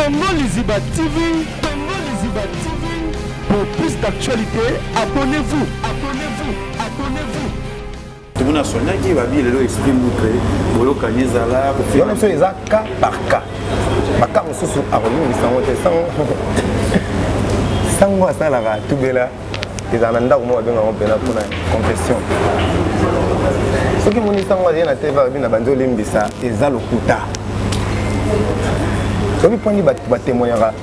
Tongo Liziba TV, Tongo Liziba TV. Pour plus d'actualité, abonnez-vous, abonnez-vous, abonnez-vous. Tout le monde a sonné qui va bien le esprit montré. Bolo Kanyezala, pour faire. On est sur cas par cas. Baka mususu aroni sangote sango asalaka tubela ezana ndako mo babenga ngo pena pour la confession. Soki moni sango ya na teva bina banzo limbisa eza lokuta. Soki poni ba témoignera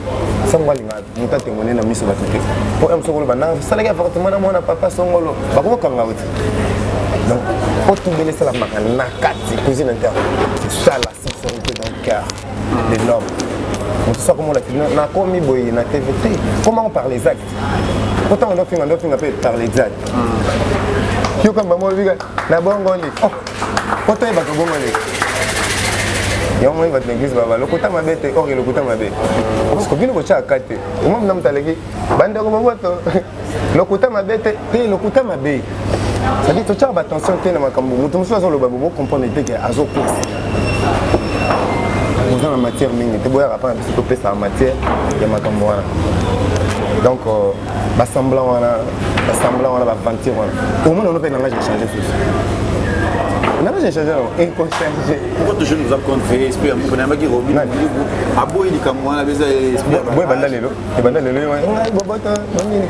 sango linga muta témoigner na miso batute. Po em sokolo bana salaka fortement na mona papa songolo bako kanga wuti. Donc pour tubela sala makana kati cuisine interne. C'est ça la sincérité dans le cœur de l'homme. On sait comment la film n'a commis boy na TVT. Comment on parle les actes? Pourtant on doit faire parler les actes. Yo comme maman viga na bongoli. Oh. Pourtant il va que bongoli. Yo moi va l'église baba lokuta mabete or lokuta mabe. Parce que bino bocha akate. Moi mna mtaleki banda ko baboto. Lokuta mabete pe lokuta mabe. Ça dit tout ça attention tena makambo. Mutu muso lo babo comprendre que azoko. Dans la matière mingi, tu vois après un petit peu ça en matière, il y a ma caméra. Donc, semblant on a ventir au moins on a fait un langage échangé. On a changé, et qu'on change. Pourquoi toujours nous avons fait esprit à mon père qui revient à boire les camoins, la bise esprit. Oui, bandalelo, et bandalelo, bobota,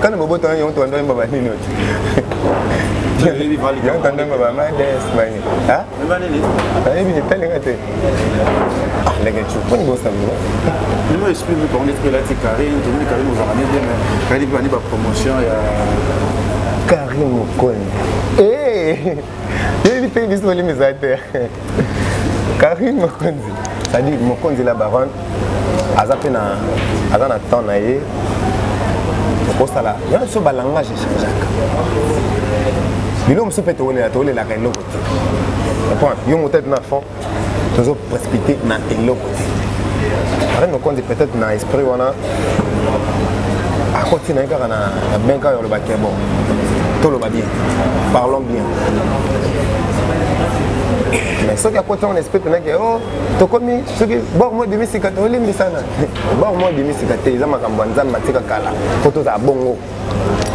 quand le bobota, on te donne baba nino. Il y a un tandem baba modeste, bani. Ah? Mais bani. Ah, il est tellement gâté. Ah, les gars, tu peux nous savoir. Je m'explique pour on est là, c'est Karim, tout le monde Karim nous a ramené bien, mais Karim va aller pour promotion, il y a Karim Mokonde. Eh, il fait des choses les affaires. Karim Mokonde. Ça dit Mokonde la baronne. Azapena, azana temps naie. Pour ça là, il y a un seul langage échangeable. Bilo mso peut on est à toler la reine l'autre. Point, yo mon tête na fond. Toujours précipité na l'autre. Après nous compte peut-être na esprit wana. À continuer car na bien car le baquet bon. Tout le va bien. Parlons bien. Mais ce qui a côté on espère que oh to komi ce qui bon moi demi sikate oli misana. Bon moi demi sikate za makambanza matika kala. Photo za bongo.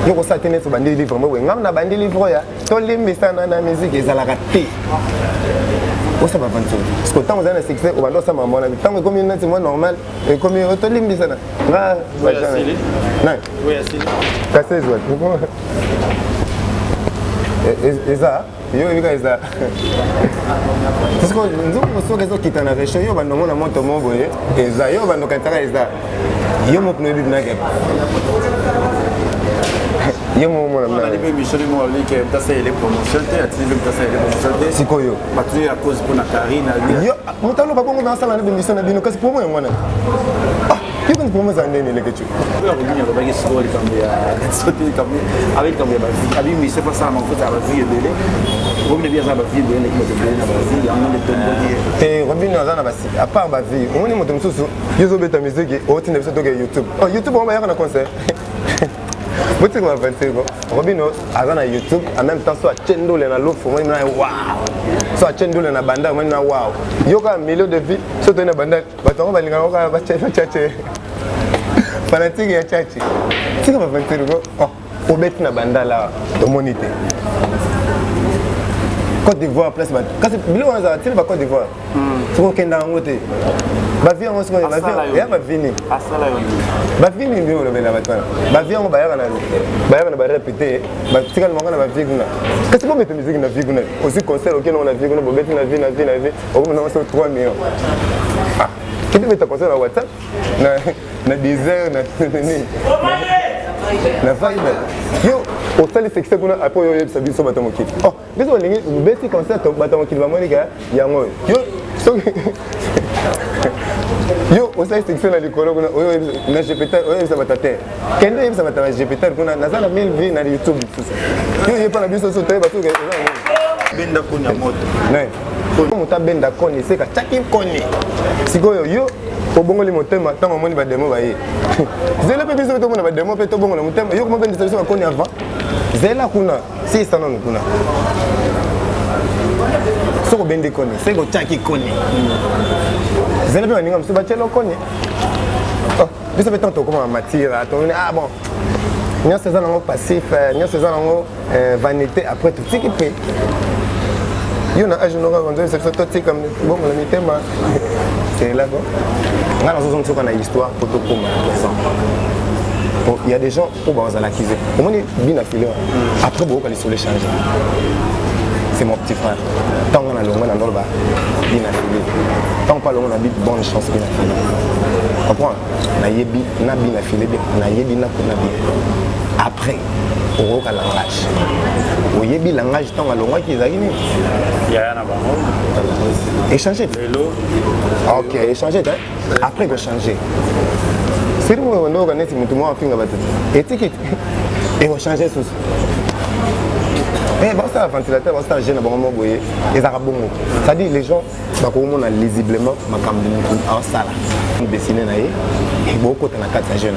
Yo ko satene so bandi livre mo ngam na bandi livre ya to limbisana na musique ezalaka te. O ça va vendre. Parce que tant on a un succès on va dans ça maman tant que comme une c'est moi normal et comme to limbisana. Va oui assis. Non. Oui assis. Cassez toi. Et ça yo bika eza. Parce que nous sommes les autres qui t'en avaient chez yo bando mona moto mo boye eza yo bando kataka eza. Yo mo pneu na ke. Yo mo mo na. On a dit Michel mo ali que ta c'est les promotions te atili ta c'est les promotions. Sikoyo. Patrouille à cause pour na Karina. Yo mutalo ba bongo na sala na mission na bino kasi pour moi ngwana. Ah, yo quand pour moi ça ndeni le ketu. Yo revenir ba ki score comme ya sauter comme avec comme ya abi mi c'est pas ça mon côté à la vie belé. Comme bien ça ba vie belé qui me belé na ba vie ya mon tombo. Et revenir na basi à part ba vie, on est moto mususu yo beta musique au tin de to YouTube. Oh YouTube on va y avoir un concert. Vous savez comment faire ça? Robino, à YouTube, en même temps, soit Chendo le na l'eau, moi na wow. Soit Chendo le na banda, moi na wow. Yoka milieu de vie, soit na banda, batongo balinga yoka bachache. Fanatique ya chache. Tu comment faire ça? Oh, obet na banda là, de monité. Côte d'Ivoire place bas. Quand c'est bilo on a tu vas Côte d'Ivoire. Tu vois kenda ngote. Ba vie on se connaît, ba vie. Ya ba vini. Asala yo. Ba vini ndio le bela batana. Ba vie on ba ya na ba répéter. Ba tika le mangana ba vie kuna. Qu'est-ce qu'on met musique na vie kuna? Aussi concert auquel on a vie kuna bobet na vie. Au moins on a 3 millions. Ah. Qu'est-ce que tu concert na WhatsApp? Na désert na na vibe. Yo au sali succès kuna après yo yebisa biso batamoki. Oh, biso lingi besi concert batamoki ba monika yango. Yo so yo au sali succès na likolo kuna oyo na GPT oyo yebisa batate. Kende yebisa batama GPT kuna nazana 1000 vues na YouTube. Yo yepa na biso so teba so ke benda kuna moto. Ouais. Comme ta benda koni c'est ka chaki koni. Sikoyo yo obongo li motema tango moni ba demo ba ye. Zela pe biso to mona ba demo pe to bongo na motema yo ko mobenda solution ba koni avant. Zela kuna si sana kuna. Soko bende koni, seko chaki koni. Zela pe baninga mso ba chelo koni. biso mpe tant tokoma matière tomoni ah bon nyonso eza nango passif nyonso eza nango vanité après totiki mpe yo na age noko konzo sekso totika bongo la mitema c'est là bon nga nazozongi soka na histoire po tokoma présent. Bon, il y a des gens qui ont l'acquisé. Comment on est bien affilié. Après, beaucoup de les changer. C'est mon petit frère. Tant qu'on a le monde, on a bien affilié. Tant qu'on a le monde, on a bonne chance bien affilié. Comprends? On a bien affilié, on a bien. Après, on a le langage. On a le langage, tant qu'on a le langage qui est arrivé. Il y a un avant. Échanger. Ok, échanger. Après, on changer. C'est le moment où on a dit que tout a fait étiquette et on change tout. Mais c'est un ventilateur, c'est un gène à bon moment où les arabes bon. Ça dit les gens, on a lisiblement ma caméra en salle, dessiner naïe et beaucoup de la carte jeune.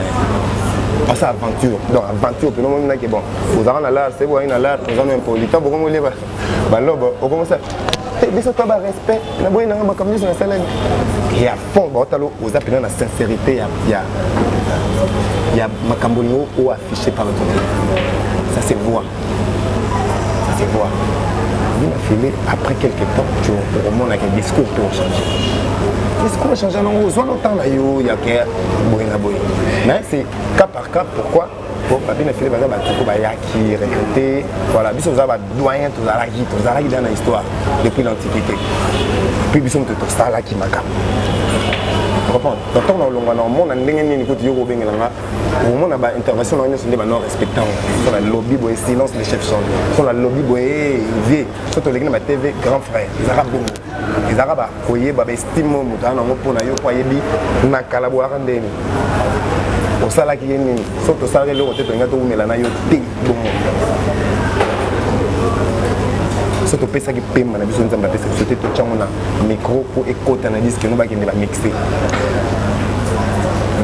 Parce que aventure, donc aventure, puis nous on a que bon, vous avez un alerte, c'est bon, une alerte, nous avons un politique, beaucoup de gens, bah là, on commence à mais ça pas respect na boy na ma communiste na salaire et à fond botalo aux appels na sincérité il y a makambolo ou affiché par le tout ça se voit il m'a filé après quelques temps tu remontes avec un discours pour changer non aux autant là yo il y a que boy mais c'est cas par cas pourquoi pour papier na filé baza batoko ba yaki recruter voilà biso za ba doyen to zalaki dans l'histoire depuis l'antiquité puis biso to sala ki makam comprendre donc on longa na monde ndenge nini ko tiyo bengela au monde ba intervention na nyonso ndeba non respectant sur la lobby boy silence les chefs sont sur la lobby boy vie surtout les na TV grand frère les arabes bongo les arabes koye ba estime mutana ngo pona yo kwa yebi na kala bo akandeni au salaire qui est né, sauf au salaire le côté penga to umela na yo te bomo. Sauf au pesa qui paye mana biso nzamba pesa société to tchangona micro pour écouter na disque no ba kende ba mixer.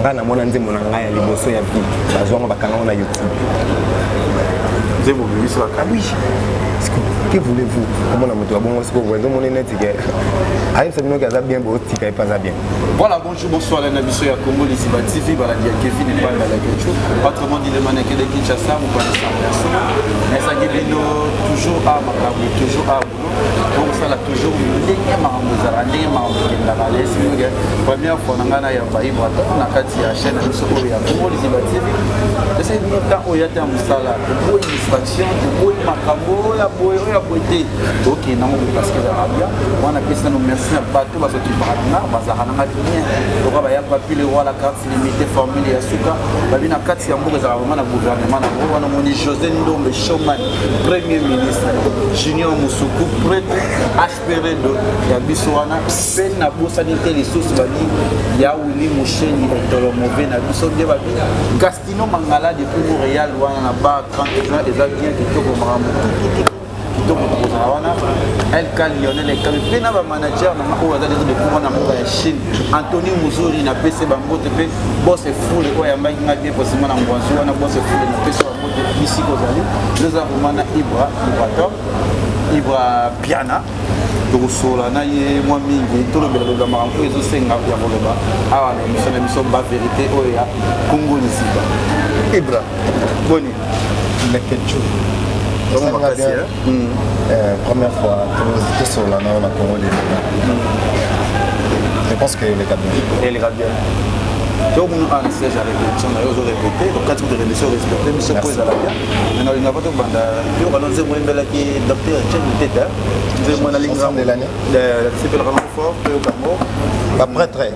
Ngana mona nzembo na ngaya liboso ya vie, bazwa ba kanga na YouTube. Nzembo biso ka oui. Que voulez-vous? Comment on a monté à bon ce que vous voyez net arrive ça nous gaza bien beau tika et pas bien. Voilà, bonjour, bonsoir les nabiso ya Congo les Siba TV bala dia Kevin et pas la quelque autrement dit le mannequin de Kinshasa vous connaissez ça personne mais ça gibino toujours à Makabu toujours à donc ça là toujours ndenge maramuzara ndenge maramuzara la balesi nga première fois ngana ya baibra na kati ya chaîne biso ya Congo les Siba TV c'est une temps où il y a un musala pour une distraction pour makambo ya boy beauté ok non parce que l'arabia on a pensé nous merci à bateau parce que partenaire bazana bien donc ba ya papier le roi la carte limitée formule ya suka ba bina kati ya mboka za vraiment na gouvernement na wana moni José Ndombe Chomani premier ministre Junior Musuku prêtre aspiré de ya bisoana peine na bosa n'était les sources bali ya Willy Moucheni et tolo mauvais na biso de ba Gastino Mangala depuis Montréal wana na ba 30 juin et ça bien qui to marambo El Lionel et Kalipé na ba manager na ko azali de ko na mo ya Chine Anthony Muzuri na PC bambote pe boss fou le ko ya mbangi ngate possible na ngwanzu wana boss fou le na PC bambote ici ko zali nous avons mana Ibra Piana donc sola na ye moi mingi tout le belo de marampo ezo senga ya boloba awa na mission ba vérité oya Congo ni siba Ibra boni le ketchup. Première fois, tout sur la norme à Congo. Je pense que les gars bien. Et les gars bien. Donc nous avons un siège à répétition, on a répété, donc 4 de rémission respectée, mais c'est quoi ça là bien. Maintenant il n'y a pas de bande. Puis on va lancer mon email qui est docteur Tchèque Teta. Nous avons un ligne de l'année. C'est le renfort, le Cameroun. Après très.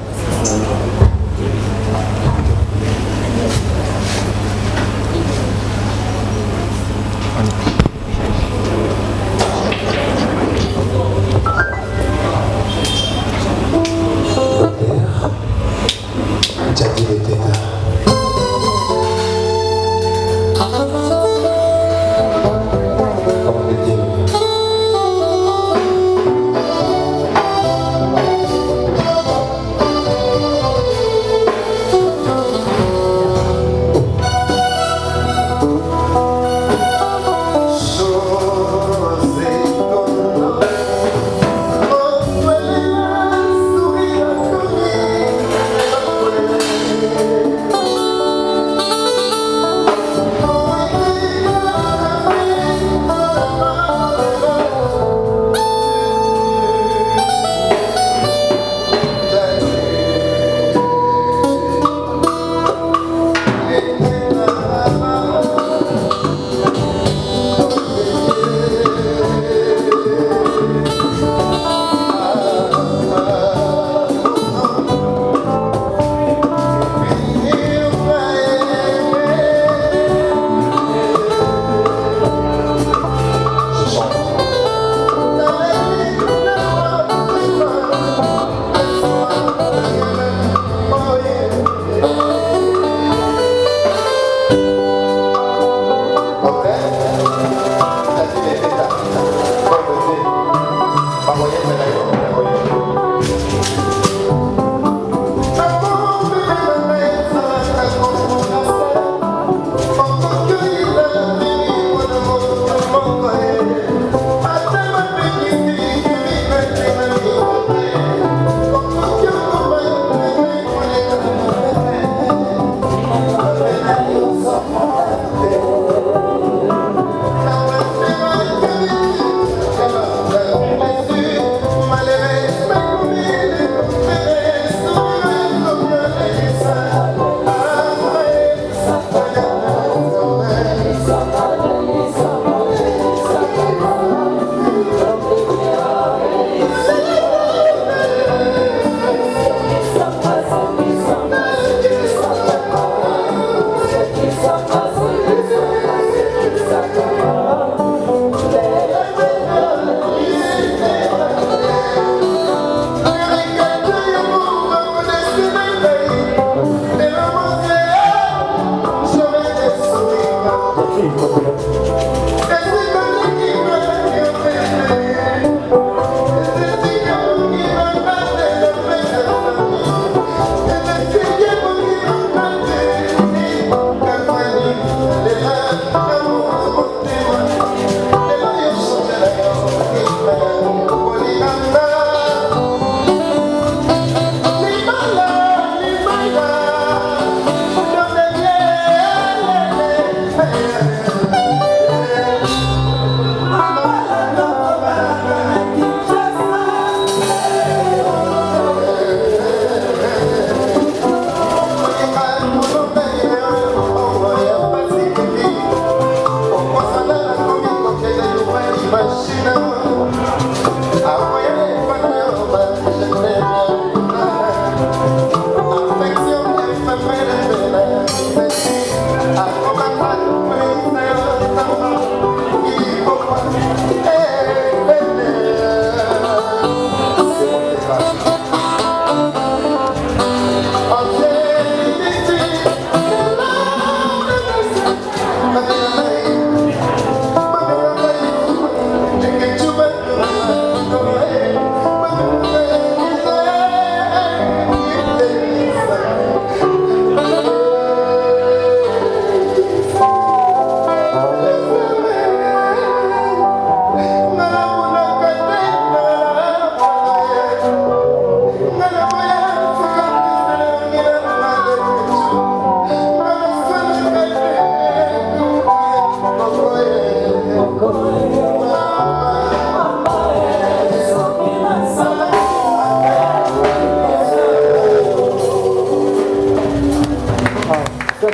C'est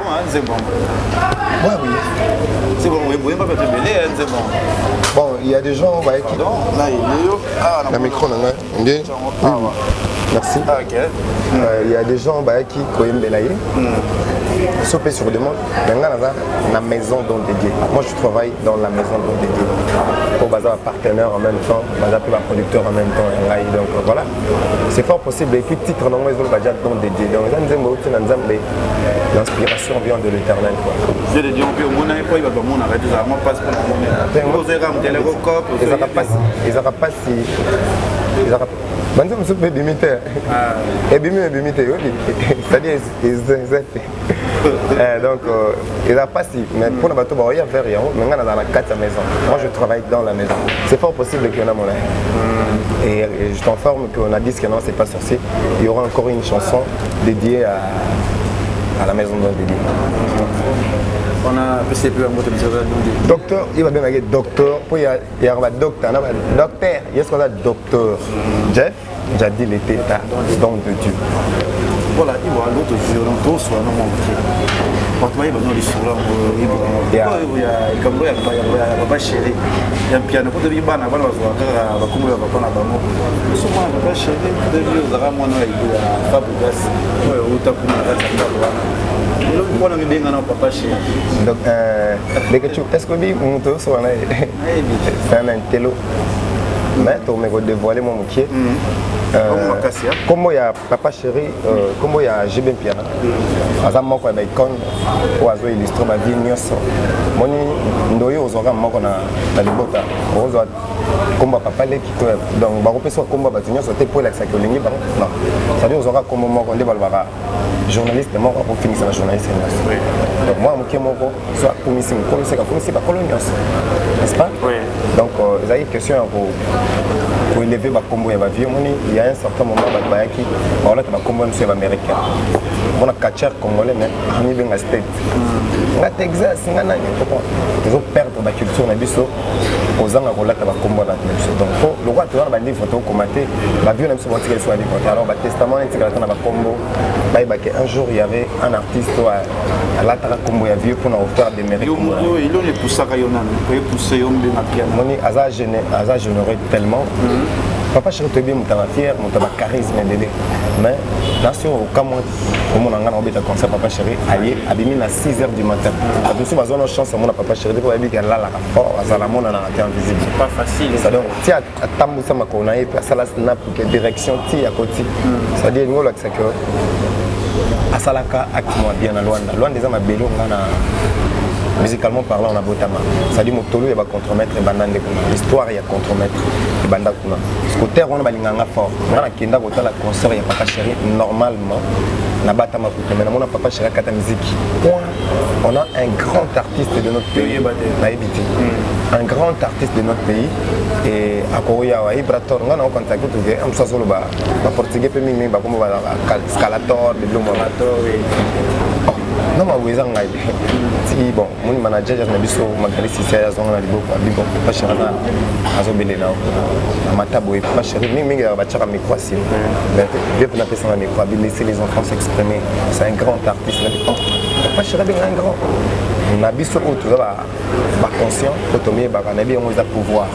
bon, hein, c'est bon. Ouais, oui. C'est bon, oui, vous pas faire belé, c'est bon. Bon, il y a des gens qui... Pardon, là, il est où? Ah, la micro, là, merci. Ah, ok. Il y a des gens qui aiment Belaye. Sauter sur demande. La maison dont dédié. Moi, je travaille dans la maison dont dédié. Pour bazar partenaire en même temps, bazar producteur en même temps. Donc voilà. C'est fort possible. Et puis, titre, non, ils ont déjà dont dédié. Donc, l'inspiration vient de l'éternel. Je te dis, on peut au monde, il va pas arrêter ça. Moi, passe pour le monde. Ils n'auront pas si. Banza msupe bimite. Bimite, c'est-à-dire donc il n'a pas si, mais pour le bateau, il y a faire rien. Maintenant, dans la 4 maison. Moi, je travaille dans la maison. C'est fort possible qu'il y en a mon et je t'informe qu'on a dit que non, c'est pas sorcier. Il y aura encore une chanson dédiée à la maison dédiée. On a PCP à moto de docteur, il va bien avec docteur, puis il y a un docteur, docteur, il y a ce qu'on a docteur. Jeff, j'ai dit l'été, don de Dieu. Voilà, il va à l'autre violon, tout soit non manqué. Quand tu vas dans les sourds, il y a comme il y a papa chéri, il y a un piano, pour devenir ban avant, on va comment on va pas là-bas. Souvent, papa chéri, pour devenir aux arabes, on a Fabregas, ou tapou, on a mis bien dans papa chéri. Donc, est-ce que vous avez sur c'est un intello? Mais tu me dévoiler mon métier. Comment il y a papa chéri, comment il y a Jébé Pierre. Azam ko ba icon ou azo illustre ma vie nyoso. Moni ndoyo ozora moko na libota. Ozo komba papa le kito donc ba kopesa komba ba nyoso te pour l'accès que lingi ba. Non. Ça veut ozora komba moko nde balbara. Journaliste moko pour finir sa journaliste. Donc moi moké moko soit commission commission ka commission ba colonios. N'est-ce pas? Oui. Donc il y a une question pour élever ma combo et ma vie. Il y a un certain moment qui on a ma combo sur américain. On a catcher congolais mais on est bien à state. On a Texas, on a ils ont perdu la culture na biso aux gens à relate ma combo na biso. Donc le roi tu vas ba livre photo commenter la vie même souvent qu'il soit dit alors ba testament est que na ba combo un jour il y avait un artiste à la tara combo ya vieux pour na offrir des mérites. Il on est poussé à yona, peut pousser on bien à piano. Moni aza généreux tellement. Papa chéri tu bien mutama fier, mutama charisme bébé. Mais là sur au Cameroun, au mon angana obéta concert papa chéri aillé abimi à 6h du matin. Après tout bazona chance mon papa chéri pour habiter là la fort azala mona na terre invisible. C'est pas facile. Ça donc tia tambusa makona et sala snap que direction ti à côté. Ça dit ngolo que asalaka acte moi bien à Luanda. Luanda des ma belo ngana musicalement parlant on a botama. Ça dit motolo ya ba contremaître bandande kuna. L'histoire ya contremaître et banda kuna. Scooter on a balinganga fort. On a kenda kota la concert ya papa chéri normalement na batama kuta mais na papa chéri kata musique. On a un grand artiste de notre pays un grand artiste de notre pays et à Korea wa Ibrator ngana on contacte tout que am sasolo ba portugais pe mingi ba comme ba escalator de l'homorator non ma weza ngai ti bon mon manager na biso magali sisi ya zonga na liboko bibo pa chéri azo bele na matabo et pa chéri mingi ba tchaka microasi bien pour la personne na micro laisser les enfants s'exprimer c'est un grand artiste pa chéri bien un grand na biso o tout ba conscient automie ba na bien on a pouvoir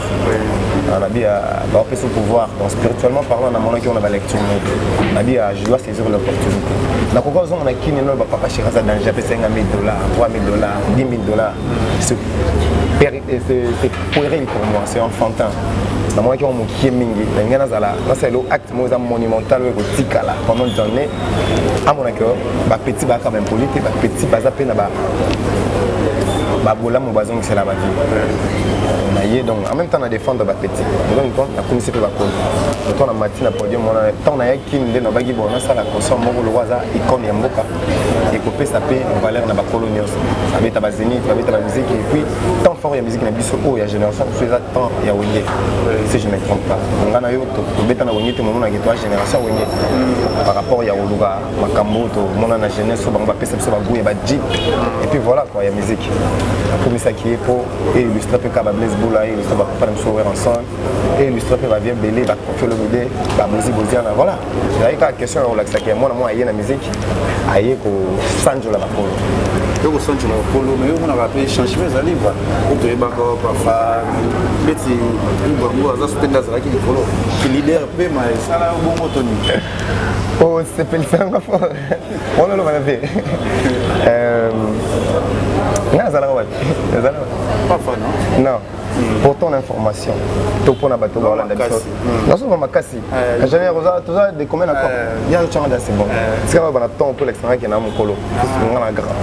na bien ba peut pouvoir donc spirituellement parlant na mon qui on a lecture na bien je dois saisir l'opportunité na ko on a kini no ba papa chéri ça dans j'ai payé $5,000 $3,000 $10,000 c'est puéril pour moi c'est enfantin na moi qui on mokie mingi ngana zala ça c'est le acte moi monumental ko tikala pendant des années à mon accord ba petit ba quand même politique ba petit ba za pe na ba bola mo bazong c'est la vie na yé donc en même temps on a défendre ba petit donc on a commencé par ba on a matin podium on a temps na yakine de na bagi bona ça la consomme mo le waza icône ya mboka et copé ça paie valeur na ba coloniaux avec ta zénith avec ta musique et puis tant fort ya musique na biso o ya génération c'est temps ya wenge si je ne me trompe pas ngana yo to beta na wenge te mo na gitwa génération wenge par rapport ya oluga makambo to mona na jeunesse so ba pesa so ba goût ba jeep et puis voilà quoi ya musique comme ça qui est pour illustrer que Blaise Boula illustre pas même ensemble et illustré va bien belé va confier le modèle va bozi voilà il y a une question on l'axe qui moi aïe la musique aïe ko sanjo la bakolo donc sanjo la bakolo mais on a rappelé changement les livres pour te bako papa beti bongo za spenda za ki kolo ki leader pe mais sala bongo toni oh c'est pel ça on le va faire pas fan non pour ton information tout pour na bateau ba Hollande non seulement makasi jamais rosa de combien d'accord il y a autre chose c'est bon c'est quand on a temps pour l'extérieur qui na mukolo ngana grand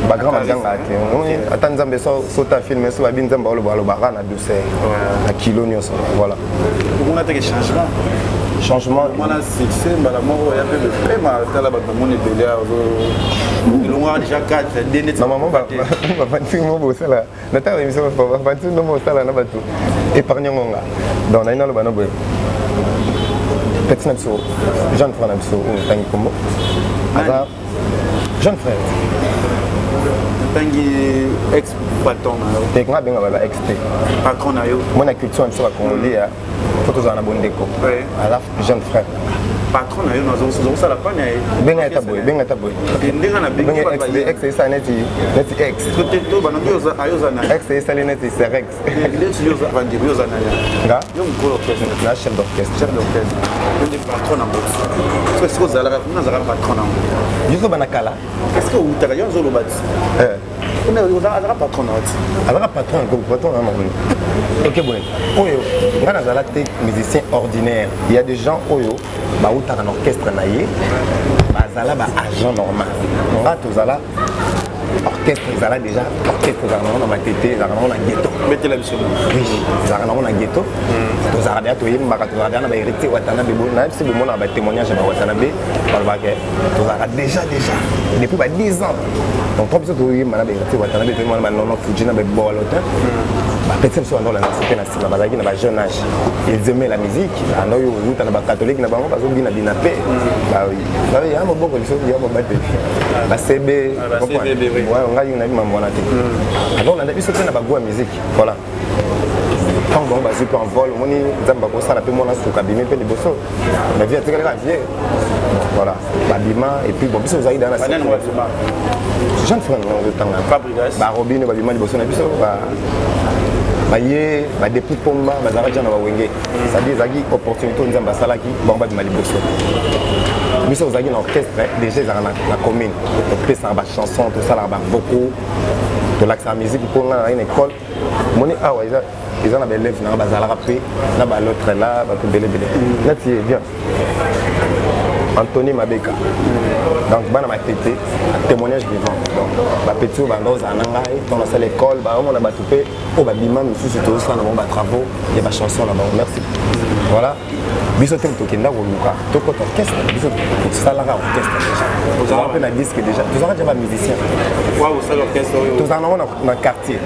ba grand mazanga ke attends nzambe so ta filmer so ba binzamba olo ba na douceur à kilo nyos voilà on a des changements changement on a succès mais la mort il y a peu de prêt mais là ba mon belé ils ont déjà 4 derniers maman ba fanti mo bo sala na ta émission ba fanti no mo sala na batu épargne ngonga donc na ina lo bana boy petit na biso jeune frère na biso o tangi kombo aza jeune frère tangi ex patron na yo te nga benga ba ex patron na yo mona culture na biso ba congolais photos ana bondeko aza jeune frère patron na yo nazo sala pa na benga ta boy ndinga na benga ex esa neti ex to bana yoza ayoza na ex esa neti serex les yoza vandi yoza na ya nga yo mkolo orchestre na chef d'orchestre yo patron na mboka est-ce que zala na zala patron na yuso bana kala est-ce que utaka yo nzolo bati on est zala patron na bati alors patron ko patron na mabuni ok bon oyo nga na zala te musicien ordinaire il y a des gens oyo ba utaka na orchestre na ye bazala ba agent normal nga tozala orchestre ezala déjà orchestre ezala nango na matete ezala nango na ghetto betela biso oui ezala nango na ghetto tozala deya toyembaka tozala deya na baherité watanabe na biso bomona batémoignage ya bawatanabe balobake tozalaka déjà depuis ba 10 ans donc trop biso toyemba na baherité watanabe toyemba na banono fuji na bebolo te bapeti biso bandolanda sope na nsima bazalaki na bajeune âge ils aimaient la musique anda oyo outa na bacatholique na bango bazobina bina pe ya moboko biso ya mobate basebe ngai na bima mbona te alors landa biso pe na bagwa musique voilà quand on va super en vol moni nzamba ko sala pe mona suka bimi pe liboso na vie atikala ka vie voilà babima et puis bon biso zaida na jeune frère de tanga Fabrigas ba robine babima liboso na biso baye ba depuis pomba bazara jana ba wenge c'est-à-dire zaki opportunité nzamba salaki bomba bima liboso biso zaki na orchestre déjà za na commune to pesa ba chanson to sala ba beaucoup to l'accent musique pour na une école moni awa ils ont des élèves na bazalaka pe na ba l'autre là ba belé là tu viens Anthony Mabeka donc bana matete témoignage vivant donc ba petit ba ndoza nanga dans la salle école ba on a batupé au ba bima mususu to ça na ba travaux il y a ba chanson là-bas merci voilà biso tem to kenda ko luka to ko orchestre biso salara orchestre déjà on a un disque déjà tous on déjà musicien waouh ça l'orchestre tous on a quartier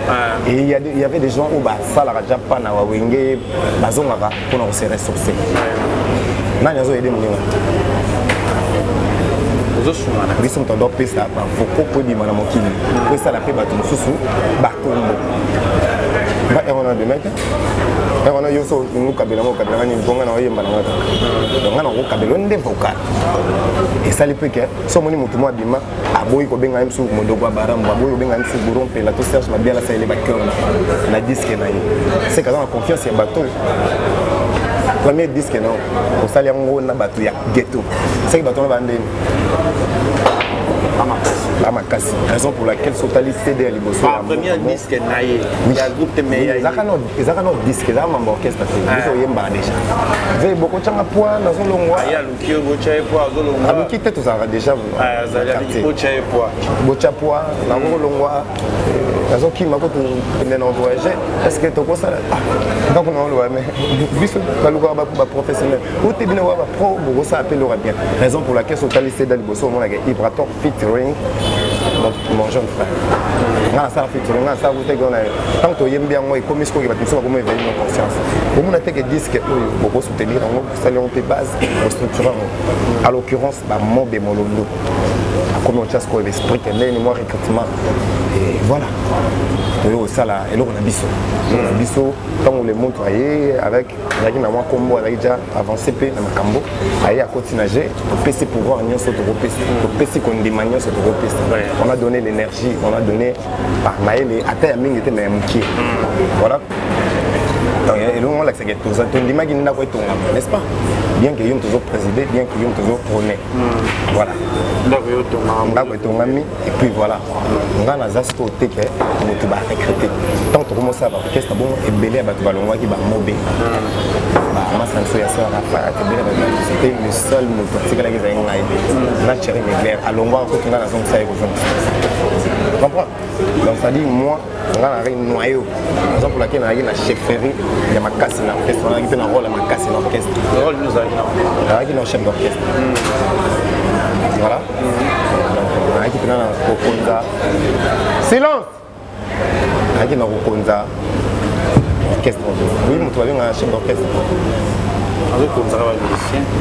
et il y avait des gens où ba salara déjà pas na wenge bazongaka pour nous se ressourcer nani azo aider moninga biso mtondo pesa ba voko po di mana mokili pesa la pe bato mususu ba kombo ba erona de mec erona yoso ngukabela ngukabela ni bonga na oyemba na ngata donc ngana ngukabela nde vocal et ça le peut que so moni mutu mo abima aboyi ko benga msu modoko barambo aboyi ko benga msu burompe la to serge ma bien la ça ile ba cœur na disque na yi c'est quand on a confiance en bateau premier disque non pour ça les ngo na bateau ya ghetto c'est que bateau va ndeni Amakasi. Raison pour laquelle Sotali CD à Liboso. Premier disque naïe. Il y a le groupe de meilleurs. Ils ont un disque, ils ont un orchestre. Ils ont yemba déjà. Vous avez beaucoup de gens à poids dans un long. Il y a le qui est bocha et poids dans le long. Avec qui t'es ça déjà. Ah, ça y a bocha et poids. Bocha poids dans le long. Raison qui m'a beaucoup de voyager. Est-ce que tu as ça? Donc non, mais biso baluka ba professionnel. Ou t'es bien wa pro, beaucoup ça appelle le bien. Raison pour laquelle Sotali CD à Liboso, on a Ibrator featuring mon jeune frère. Nga ça fait tourner, nga ça vous te gona. Tant que yem bien moi comme ce que va tout ça comme éveiller nos consciences. Comme on a que disque pour soutenir en ça on te base structurant. À l'occurrence, bah mon bémololo. Comme on chasse quoi l'esprit que là moi recrutement et voilà. Ça là et là on a biso. On a biso quand on le montre avec na moi combo avec déjà avancé pe na makambo aye à continuer au PC pouvoir nion sur au PC qu'on demande sur on a donné l'énergie, on a donné par mail et à terre mingi était même qui voilà. Donc et là on l'a c'est que tout ça on demande qu'il n'a pas été n'est-ce pas, bien que yom toujours présidé, bien que yom toujours prôné voilà et puis voilà on a nas aspects que on va recruter tant que commence à orchestre bon et belé ba balongwa qui ba mobé ma sanso ya sera pas c'était le seul moteur c'est que la guisa ngai na chéri mais clair alongwa ko tuna na son ça tu comprends, donc ça dit moi on a un noyau par exemple laquelle on a une chefferie il y a ma casse dans l'orchestre on a un rôle à ma casse dans l'orchestre le rôle nous a un chef d'orchestre voilà donc on a qui dans Kokonza silence on a qui dans Kokonza orchestre oui mon toit un chef d'orchestre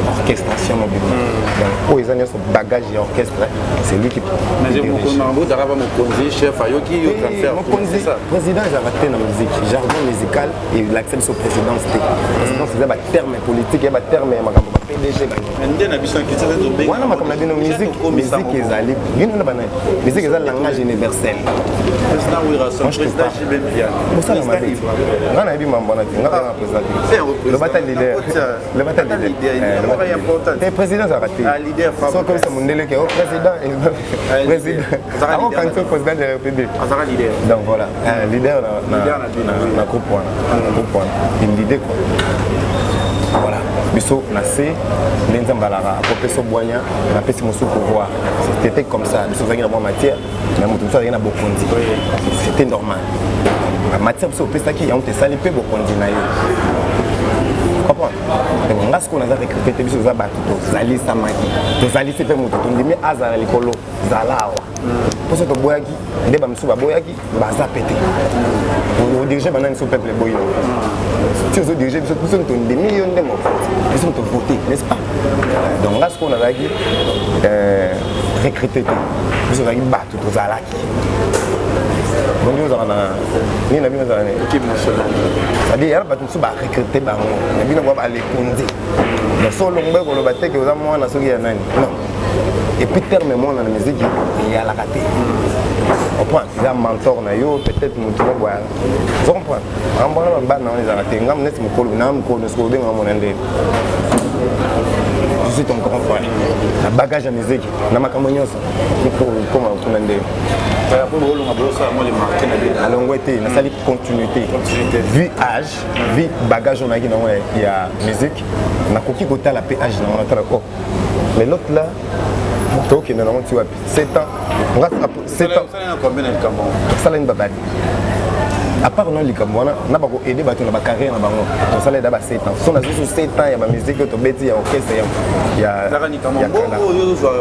orchestration mobile. Donc, ils ont son bagage et orchestre, c'est lui qui. Mais je mon chef Ayoki, président, j'ai arrêté dans la musique, jargon musical et l'accès sur présidence. Présidence, c'est un terme politique, il y a un terme PDG. Voilà, comme la musique, musique est allée. Musique est un langage universel. Président Ouirason, président Jibembian. Pour ça, on m'a dit. On a vu mon bon le bataille leader. Le bataille leader. Le président a raté. C'est comme ça, mon délégué, au président. Président. Avant quand tu es président de la République. Donc voilà, leader dans le groupe. Il leader quoi. Voilà. Biso nasé, Nenzambalara, professeur Boigna, on a fait son pouvoir. C'était comme ça. Biso avait une matière, mais mon tout ça, il y a beaucoup de c'était normal. La matière, c'est au pesta qui a été salé peu beaucoup de naïs. Comprends? Donc, ce qu'on a récupéré, c'est que nous avons Zali Samaki. Zali, c'est fait mon tour. On dit, mais Azara Likolo, Zalawa. Pour ce que Boyaki, les Bamsouba Boyaki, Baza pété. Vous dirigez maintenant sur le peuple Boyo. Si vous dirigez, vous êtes des millions de morts. Ils sont votés, n'est-ce pas? Donc là, ce qu'on a dit, recruter, vous avez battu tous à l'acquis. Donc nous avons l'équipe nationale. C'est-à-dire qu'il y a recruter, il y a les condés. Donc si on a battu, vous avez non. Et puis terme moi dans la musique, il y a la raté. On prend, il y a un mentor, peut-être mon tour. Vous comprenez? On va les arrêter. On va mettre mon col, je suis ton grand frère. Le bagage de musique, on a ma campagne. Comment on a dit? Alors on a été dans la continuité. Vu âge, vu bagage on a dit il y a musique. On a coquille côté la PH dans notre corps. Mais l'autre là. Donc, il y a 7 ans. 7 ans. Ça, c'est une babade. À part non, les Camerounais, on n'a pas aidé à carrière. Ça, c'est d'abord 7 ans. Si on a juste 7 ans, il y a la musique, il y a l'orchestre, il y a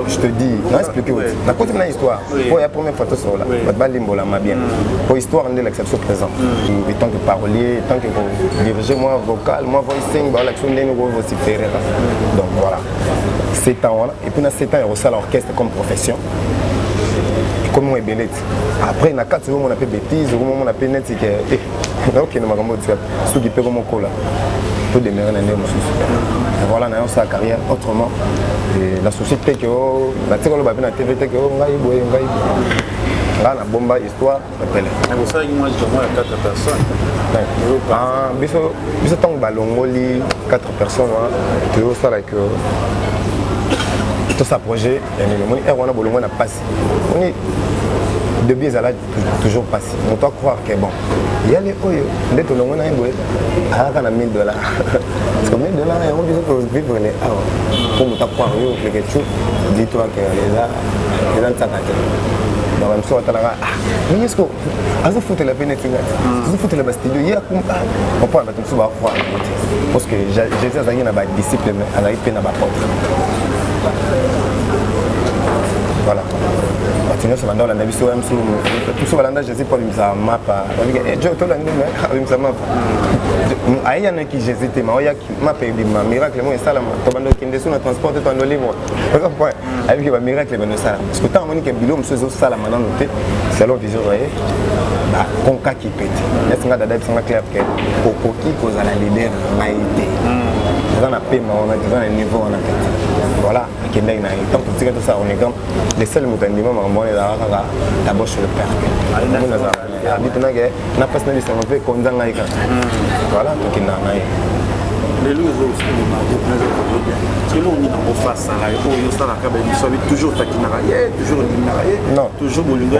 je te dis, non, expliquez-vous. On a continué l'histoire. Pour la première photo sur là, bien. Pour l'histoire, on est l'exception présente. Et tant que parolier, tant que diriger, moi, vocal, moi, voicing, l'action de nous, aussi faire. Donc voilà. 7 ans, et puis dans 7 ans, il reçoit l'orchestre comme profession. Et comme on est belette. Après, il y a 4 jours, on a fait bêtises, on a fait net, c'est que. Ok, nous avons dit ceux qui paient mon cola. Tout demeurer dans les moussous. Voilà, on a sa carrière autrement. Et la société que la TV, que on a eu, là, la bombe histoire, appelle. Vous savez, moi, je vois 4 personnes. Ah, mais tant que Balongoli, 4 personnes, tu vois ça avec. Tout ça projet, on a besoin de passer. On est de biais à là toujours passé. On doit croire que bon, il y a les oyo, dès que l'on a un boy, à $1000. Parce que $1000, on peut vivre les hours. Pour nous croire que quelque chose, dis-toi que les gens s'attaquent. Donc, je me suis dit, mais est-ce que vous foutez la pénétration? Vous foutez la Bastille? Il y a comme ça. On peut me croire. Parce que j'ai dit à Zagin à la discipline, à la épée à la porte. Voilà. Seigneur se vanda olanda biso msulu tout so balanda Jésus pour bimisa mapa avec Dieu to la ndime bimisa mapa aya na ki Jésus te ma oya mapa bima miracle mo salama to bando kinde sur na transport to ando libre par exemple avec ba miracle bano salama parce que tant monique bilo mso zo salama na noté c'est leur vision voyez ba konka ki pete est-ce nga dada bisanga clair que okoki kozala leader maïté dans la paix on a dans un niveau on a voilà kende na tant que tu ça on est comme les seuls mutandima mambo la d'abord sur le père on a habité na passe na bisa on fait konzanga ika voilà donc il na les loups aussi c'est là on est en face là et on ça la cabe ils toujours takinara toujours liminara non toujours bolingo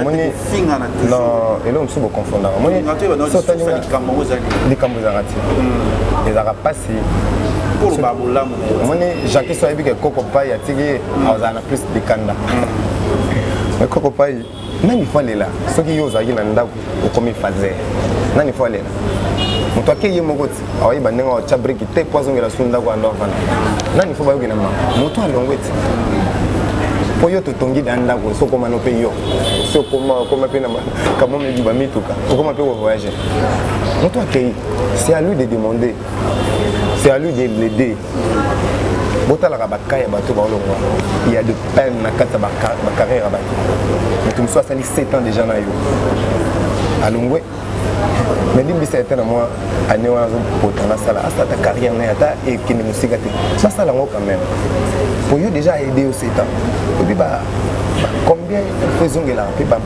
finga na toujours non et là on se confondre moi ça tani les kamozarati les arapasi pour le babula moi Jacques soit que Coco Pai a tiré à plus de kanda mais Coco Pai nani faut aller là ce qui yoza qui na ndako comme il faisait nani faut aller là moto akeye mokoti awayi bandenga wa chabriki te poison ngela sunda kwa ndo vana nani faut ba yokina ma moto alongweti po yo to tongi danda ko so koma no pe yo so koma pe na kama me diba mituka koma pe voyager moto akeye c'est à lui de demander c'est à lui de l'aider botala ka bakaya bato ba olongwa il y a de peine na kata ba carrière ba mais tu me sois sali 7 ans déjà na yo alongwe mais dis c'était moi année on a pour la salle à ta carrière na ta et qui ne musique ça ça la quand même pour yo déjà aider au 7 ans et puis bah combien faisons là puis bah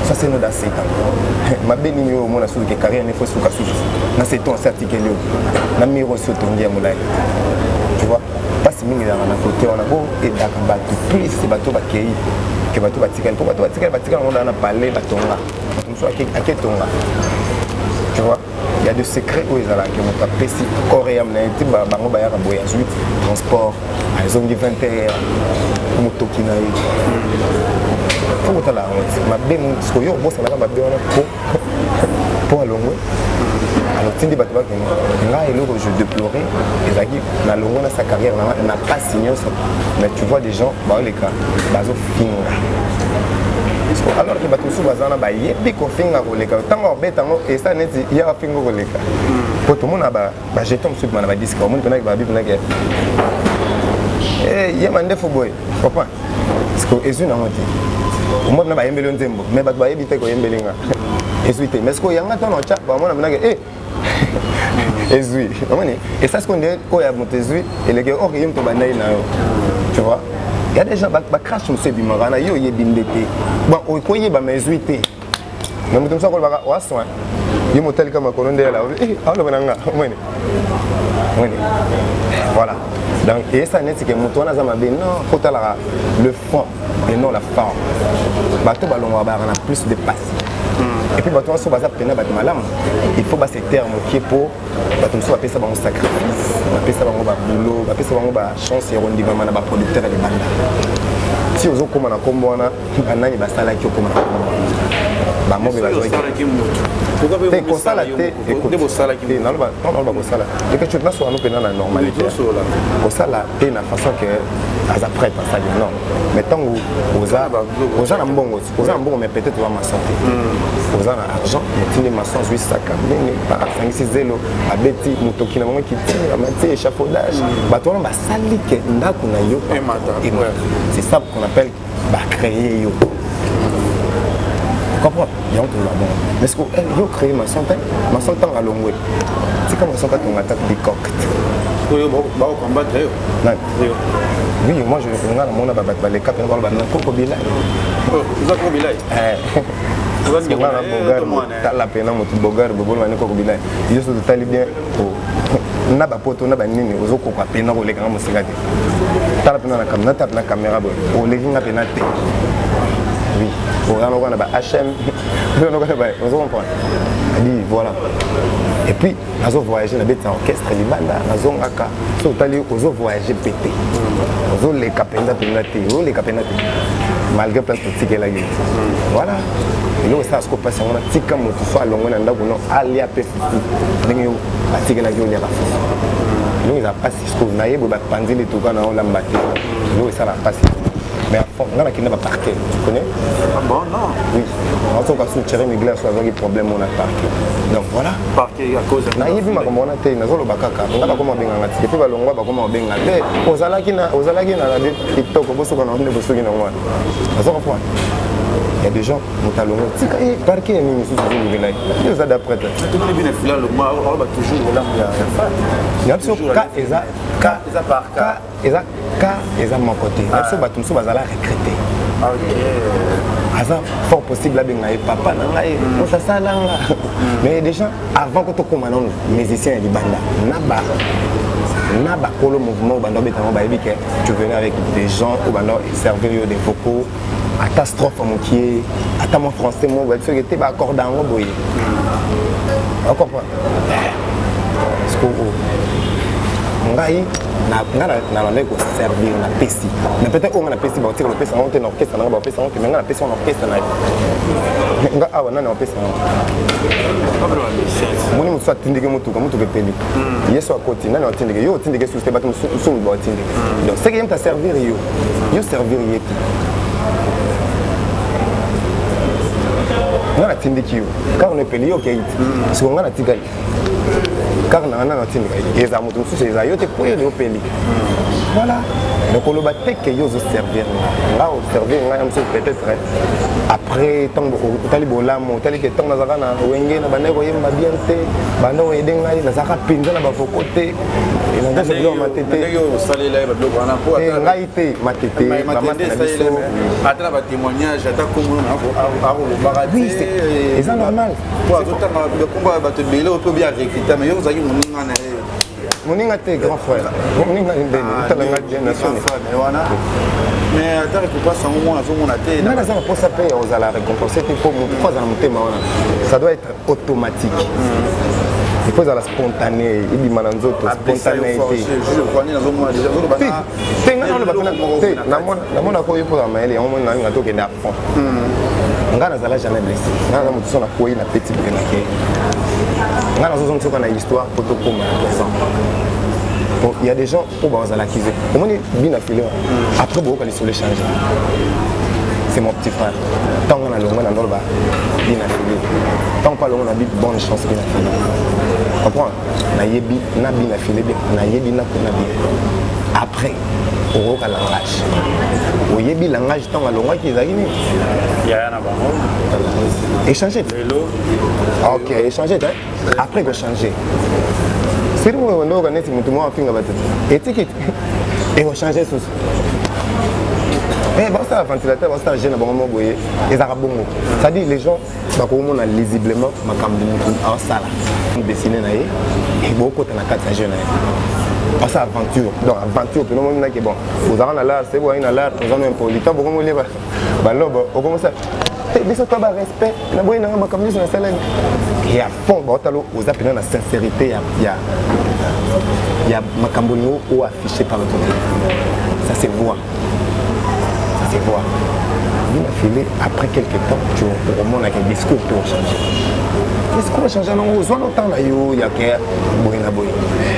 ça c'est nous dans 7 ans ma béni yo mon asu que carrière ne faut sous kasu na 7 ans certifié yo na miro sur ton dia moulay tu vois pas si mingi dans na côté on a beau et d'accord plus c'est bateau ba kei que bateau ba tikal pour bateau ba tikal on a parlé batonga comme ça à tonga tu vois il y a des secrets où ils ont là que mon papa si coréen na ti ba bango ba ya boya suite transport ils ont dit 20h motokina pour la ma bien ce que yo bossa na ba bien pour alongo alors tindi bato ba nga eloko je déplorais ezaki na longo na sa carrière na pas signé ça mais tu vois des gens ba les cas bazo finga alors que bato sous bazana ba yebi ko finga ko leka tango betango et ça net ya finga ko leka pour tout le monde ba jeton sur na ba disque au monde na ba bible na ke eh yemande fo boy papa parce que ezu na moti au monde na ba yembelo nzembo mais bato ba yebi te ko yembelinga ezu te mais ce que yanga tono cha ba mona na ke eh ezui et ça ce qu'on dit oh ya montezui et les gars oh yem to bandai na yo tu vois il y a des gens qui crachent sur ce bimara yo yebindete bon o koye ba mezuite mais mutum ça ko ba wa soin yo motel kama kononde la alo bananga mwene voilà donc et ça n'est que mutu na zama be non faut le fond et non la forme bato balonga ba na plus de passion et puis bato so baza pena bato malam il faut ba ces termes qui pour bato so apesa ba sacrifice apesa bango ba boulot apesa bango ba chance et rondi ba ba producteur et banda si ozo koma na kombo wana banani basala ki okoma na kombo ba mo be ba zo te kosala te écoute te na ba kosala et que tu na so anu pena na normalité kosala te na façon que as après ça non mais tant oza na mbongo mais peut-être va ma santé oza na argent mais tini ma sans 8 sac nini pa 5 zelo abeti mutoki na mongi kiti amati échafaudage bato ba sali ke ndako na yo c'est ça qu'on appelle ba créer yo comprends il y a un truc là-bas mais ce que yo créer ma santé à longwe c'est comme ça qu'on attaque des coques ba combattre yo oui moi je regarde mon ba les cap ba Coco Bilay za Coco Bilay la pena motu bogar bobol mane Coco Bilay yo so tali bien na ba poto na ba nini ozo ko pa pena ko leka musika te tala pena na caméra bo o leki nga pena te oui pour on a ba HM on a ba ozo comprendre dit voilà et puis nazo voyager na beta orchestre libanda nazo ngaka so tali ozo voyager pété ozo leka pena te o leka pena te malgré plein de petits là voilà et là ça se passe on a tika motu fa longo na ndako no ali ape ndenge yo atika la yo ya ba donc il a pas ce qu'on a yebo ba panzi les tout kana on l'a battu là ça la passe mais à fond nga nakende baparquet tu connais? Ah bon non. Oui nazoka soutirer mes glaces azaki problème on a parquet donc voilà parquet à cause nayebi makambo wana te nazoloba kaka nga bakoma benganga ti epe balongwa bakoma babenga te ozalaki na radio tiktok bosoka na nde bosoki na wana nazokomprendre. Il y a des gens qui ont dit que parquet est mis sous le niveau. Il y a des prêtres. Tout le monde est venu là, le mois, on va toujours là. Il y a toujours K, mon côté. Il y a des gens qui vont recruter. Fort possible là, papa, mais des gens avant que tu commences musicien et banda, naba kolo mouvement banda tu venais avec des gens au banda servir des vocaux. Catastrophe mon qui est mon français mon tu était pas accord dans mon boy on comprend parce que ngai na ndeko servir na pesi mais peut-être on a pesi ba tire le pesi on ten orchestre na ba pesi on mais na pesi on orchestre na nga awa na pesi moni muso atindike mutuka peli yeso akoti na atindike yo atindike sous te ba muso ba atindike donc c'est que aime ta servir yo servir yeki nga natindiki yo kaka nepeli yo okei te siko nga natikali kaka na nga natindika eza moto mosusu eza yo te po yo opeli voilà donc oloba te ke yo ozoservir nga oservir nga ya mosusu peut-être après ntango otali bolamu otali ke ntango nazalaka na wenge na bandeko koyemba bien te banda oyede ngai nazalaka mpenza na bafoko te nangaza biloko matete ngai te matete bamata na biso ata na batémoignage ata komona akolobaka te eza normal po azotanga bakomba bato ebele oyo mpe obi arecruta mais yo ozalaki moninga na ye moninga te grand frère moninga ndeni otalanga bien nation wana mais ata récompense yango mwana azomona te nga naza baposa mpe ya kozala récompense te mpo motu po azala motema wana ça doit être automatique il faut ezala spontané ebima na nzoto spontanéité te nga namona koyo mpo ya mayele yango moni nalinga tokende a fond nga nazala jamais blessé nga naza motu so nakoyi na petit boye nake nga nazozongi soka na histoire po tokoma na présent. Il y a des gens qui vont l'accuser. Comment on bien affilé après beaucoup les changer. C'est mon petit frère. Tant qu'on a le monde dans le bas, bien affilé. Tant qu'on a le bonne chance bien affilé. Comprends? Na yebi na bien affilé bien. Na yebi na kuna bien. Après, au langage. Au yebi langage tant qu'on a le monde qui est agini. Il y a un avant. Échanger. Ok, échanger. Après que changer. C'est le moment où on a dit que nous avons fait étiquette et on change tout. Mais bon, ça ventilateur, bon, ça gêne, bon, et ça bon. Ça dit les gens, bah comment on a lisiblement, ma caméra en salle, dessiner naïe et beaucoup de na carte jeune naïe. Ça aventure, donc aventure, puis nous on a que bon, vous avez un là, c'est vous avez un là, nous avons un politique, beaucoup de gens, bah là, on commence à mais ça pas respect na boy na ma comme na salle et à fond botalo aux appels na sincérité il y a makambo ou affiché par l'autre ça c'est voix bien affilé après quelques temps tu remontes avec un discours pour changer discours changer non aux autant là yo il y a que boy na boy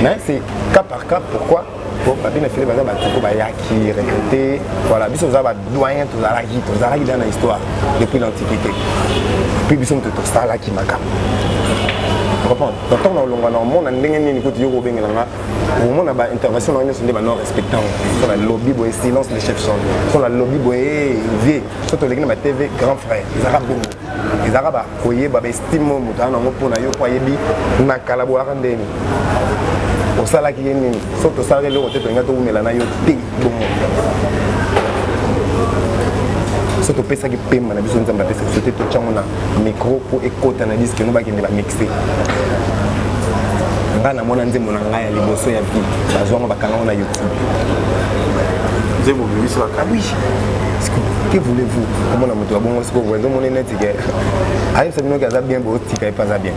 mais c'est cas par cas pourquoi pour bien affilé baza batiko ba yaki recruter voilà biso za ba doyen to zalaki dans l'histoire depuis l'antiquité puis biso to sala ki makam comprendre donc on a longa normalement on ndenge nini kuti yoko bengela nga au moment ba intervention na nyonso ndeba non respectant sur la lobby boy silence les chefs sont sur la lobby boy vie surtout les ba TV grand frère ils arabes ils arabes koye ba estime muta na mopo na yo kwa yebi na kala bo akandeni au sala ki nini surtout ça le côté to ngato umela na yo te bon surtout pesa ki pema na biso nzamba pesa surtout to chango na micro pour écouter na disque no ba ki ba mixer ngana mona nzembo na ngai ya liboso ya vie bazonga bakanga na YouTube nzembo biso la oui que voulez-vous comment na moto abongo siko wendo mona net ke ayi ça bino kaza bien bo tika pas ça bien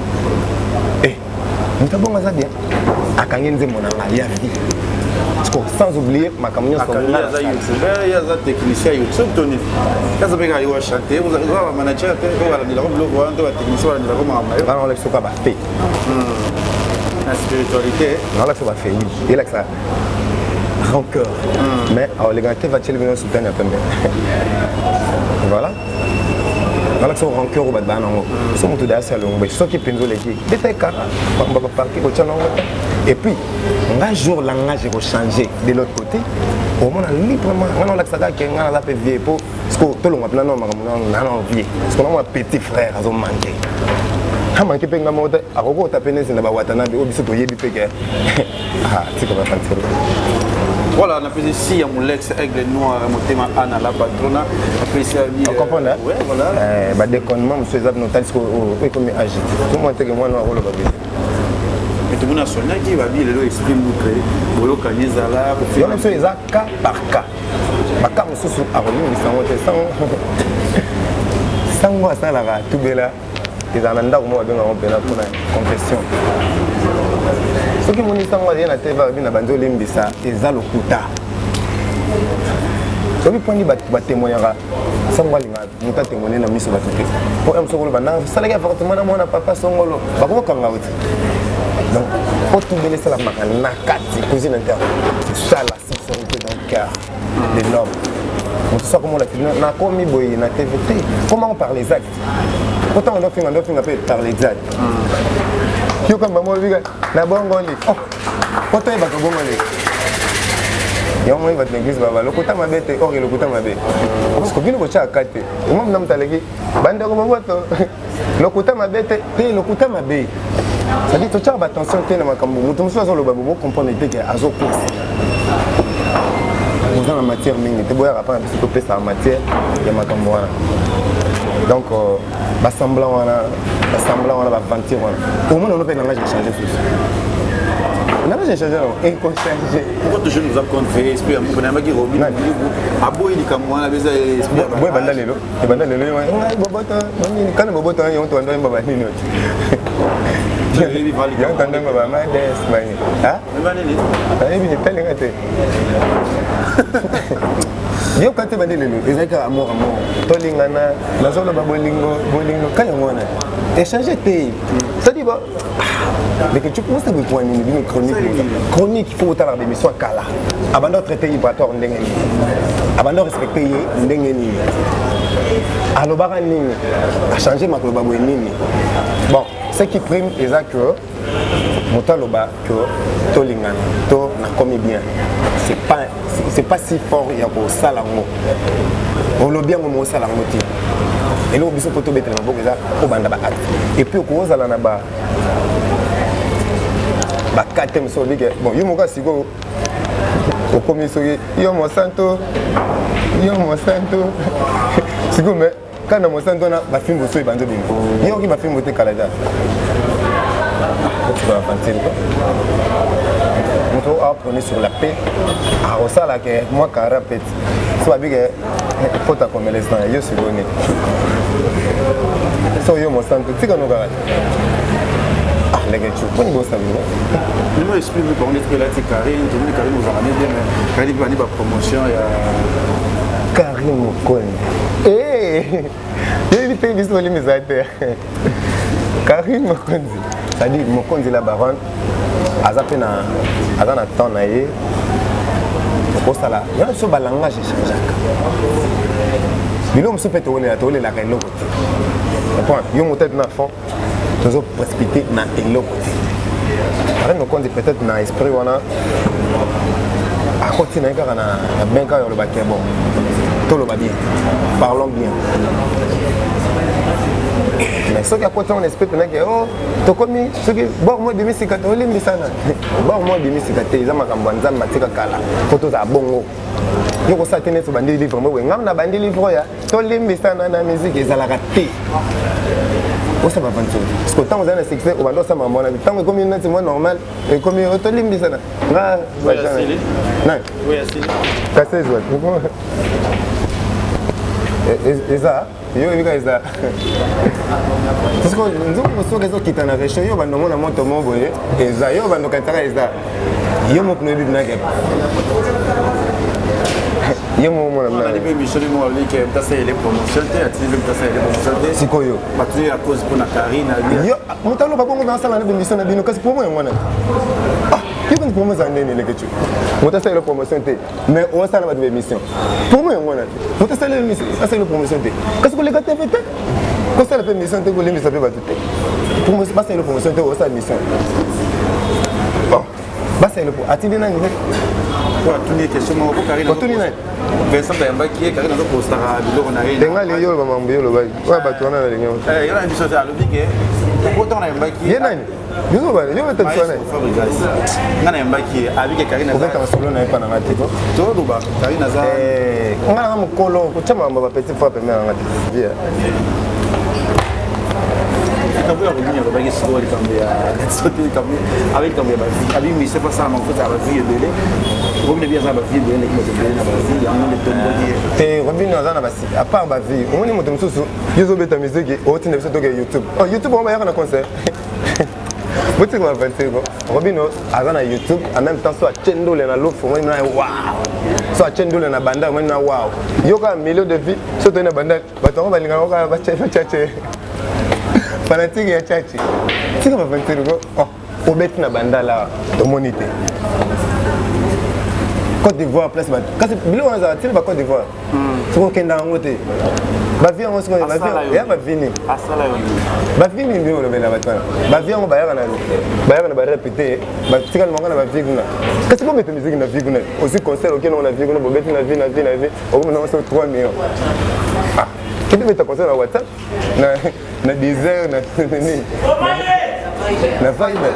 mutabonga za bien akange nzembo na ngai ya vie sans oublier ma camion sur il y a des techniciens YouTube Tony quand vous avez chanter vous avez un manager vous allez dire vous avez un technicien vous allez dire on laisse pas fait la spiritualité on laisse pas fait et là ça rancœur. Mais les gars, tu vas te lever soutenir un peu. Voilà. Voilà que c'est rancœur au bas de banango. C'est mon tout d'assez long. Ce qui pinzo les gars. Détail car. On va partir au channel. Et puis, un jour, langage va changer de l'autre côté. Au moins, librement, on a l'accès qui est un peu vieux pour ce que tout le monde a envie. Ce qu'on a un petit frère, ils ont manqué. Ah, manqué pas de mode. À quoi tu as péné, c'est la Watanabe, ou bien tu es bien. Ah, c'est comme ça. Voilà, on a fait ici un Lex aigle noir, mon thème Anna la patrona. On comprend là? Oui, voilà. Bah, dès qu'on m'a fait ça, nous avons comme agité. Tout le monde est moi, nous avons mais tout le monde a sonné qui va bien le exprime nous créer. Bolo Kanyezala, pour faire. On a fait ça cas par cas. Bah, comme ce sont à revenir, sans moi, ça là, tout bela. Et dans l'anda, moi, on a fait la confession. Ce qui m'ont dit, c'est que la TV a bien abandonné l'imbissa et ça le kuta. Ce qui point dit, bah témoignera. Ça me va nous t'as témoigné dans mise battu. Pour un seul banana, ça les gars fortement moi n'a pas songolo. Bah comment quand on donc pour tout donner ça la makana kati cuisine interne. Ça la sincérité dans le cœur de l'homme. On sait comment la film n'a commis boy na TVT. Comment on parle les actes. Autant on doit faire par les actes. Yo comme maman lui na bongoli. Oh. Autant il va que bongoli. Et on va te l'église baba. Le côté mabete, or le côté mabé. Parce que bien le côté à quatre. Moi même dans l'église. Bande comme boito. Le côté mabete, le côté mabé. Ça dit que tu as attention à ma cambo. Nous sommes sur le babou comprendre que azo course. Nous dans la matière mingi. Tu vois après un petit peu plus en matière. Il y a ma cambo. Donc, semblant on a ventir. Au moins on peut langage changer tout. On a changé et qu'on change. Pourquoi toujours nous avons fait esprit à mon ami qui Robin a beau il comme moi la besoin esprit. Ouais banda lelo. Et banda lelo ouais bobota. Quand bobota on te donne baba nino. Il y a un tandem baba madès mani. Ah? Mais bien tel ngate. Yo quand tu banda lelo, ezaka amour. Tolingana, na zolo ba bolingo kayongona. Échanger tes. Ça dit bah mais que tu commences à voir une chronique, il faut autant la démission à Kala. Abandon traité vibratoire ndengeni. Abandon respecter ndengeni. Alors baranini a changé ma globa nini. Bon, ce qui prime est que motaloba que tolingana to na commis bien. C'est pas si fort il y a pour salango. On le bien au salango ti. Et là on biso poto betre na boka au banda ba acte. Et puis ko zala na ba bakate msolike bon yo moka siko okomisoki yo mosanto siko me kana mosanto na bafimbo so ebando bingo yo ki bafimbo te kala da tu vas fantir quoi moto a prôné sur la paix a osala que moi cara pet so abige faut ta comme les temps yo sironi so yo mosanto tika no gara les gars, tu peux nous savoir. Je m'explique pour on est là c'est Karine, tout le monde Karine nous a ramené bien mais Karine va aller promotion il y a Karine Mokone. Eh, il fait bis les misateur. Karine Mokone. Ça dit Mokone la baronne azapena azana temps na ye. Pour ça là, il y a ce langage échangeaka. Bilo mso peut tourner la tourner la kaino côté. Comprends? Yo motet na fond. Toujours précipité dans l'autre côté. Après, nous comptons peut-être dans l'esprit, on a à côté d'un gars, on a bien quand on le baquet bon. Tout le va bien. Parlons bien. Mais ceux qui à côté on espère que oh, tu connais ceux qui bon moi demi c'est quand on l'aime ça là. Bon moi demi c'est quand ils ont ma cambanza matika kala. Photos à bongo. Yo ko sa tenir sur bandi livre moi ngam na bandi livre ya. To l'aime ça na musique ils ala raté. On ça va vendre. Parce que tant on a un succès, on va dans ça maman là. Tant comme une c'est moi normal et comme to l'aime ça là. Nga ouais c'est non. Oui c'est. Ça c'est joué. Et ça yo bika eza parce que nous sommes les autres qui t'en avaient yo bando mona moto mo boye eza yo bando kantaka eza yo mo pno bibna ke yo mo mona on a des émissions mo ali que ta c'est les promotions te ati ta c'est les promotions siko yo batu à cause pour na Karine yo mutalo ba bongo na sala na émission na bino kasi pour moi ngona ah yo une promotion en ligne que tu. Moi t'as fait la promotion té. Mais on ça va de mission. Pour moi on a. Moi t'as fait la mission, ça c'est la promotion té. Qu'est-ce que les gars t'ont fait? Quand ça la mission té, vous les ça peut pas tout. Pour moi c'est pas la promotion té, on ça mission. Bon. Bah c'est le pour. A-t-il une année? Pour toutes les questions, moi pour Karine. Pour tout les année. Vincent Bayamba qui est Karine dans le poste à Bilo on a rien. Denga les yo maman bio le bail. Ouais bah tu on a les gars. Il y a une chose à le dire que pourtant on a un bac qui Yé nani? Yo ba yo va te soigner. On a un bac qui avec Karine. On va t'en solo na pas na ngati ko. Todo ba Karine za. On a un kolo ko chama ba petit fois pe na ngati. Via. Quand vous revenez au bagage sur le cambia, sauter le cambia, avec cambia basi, avec mais c'est pas ça, mon frère, ça va vie de l'air. Vous venez bien ça va vie de l'air, qui va bien basi, il y a un de tomber. Te Robin na basi, à part ba vie, on est monté mususu, yezo beta musique, au tin episode de YouTube. Oh YouTube on va y avoir un concert. Vous savez comment faire ça? Robin a na YouTube, en même temps soit chendo le na lo fo, moi na wow. Soit chendo le na banda, moi na wow. Yo ka milieu de vie, soit na banda, ba to ba linga ka ba chache. Fanatique ya chachi. Tu vas faire quoi? Oh, au bête na banda là, de monité. Côte d'Ivoire place bas. Quand c'est bilo on a tu vas Côte d'Ivoire. Tu vois kenda ngote. Ba vie on se connaît, ba vie. Ya ba vini. Asala yo. Ba vini bio le bela batana. Ba vie on ba ya na. Ba ya na ba répéter. Ba tika le mangana ba vie kuna. Qu'est-ce qu'on met de musique na vie kuna? Aussi concert auquel on a vie kuna, bobette na vie. Au moins on a 3 millions. Ah. Qui te met ta concert na WhatsApp? Na désert na vibe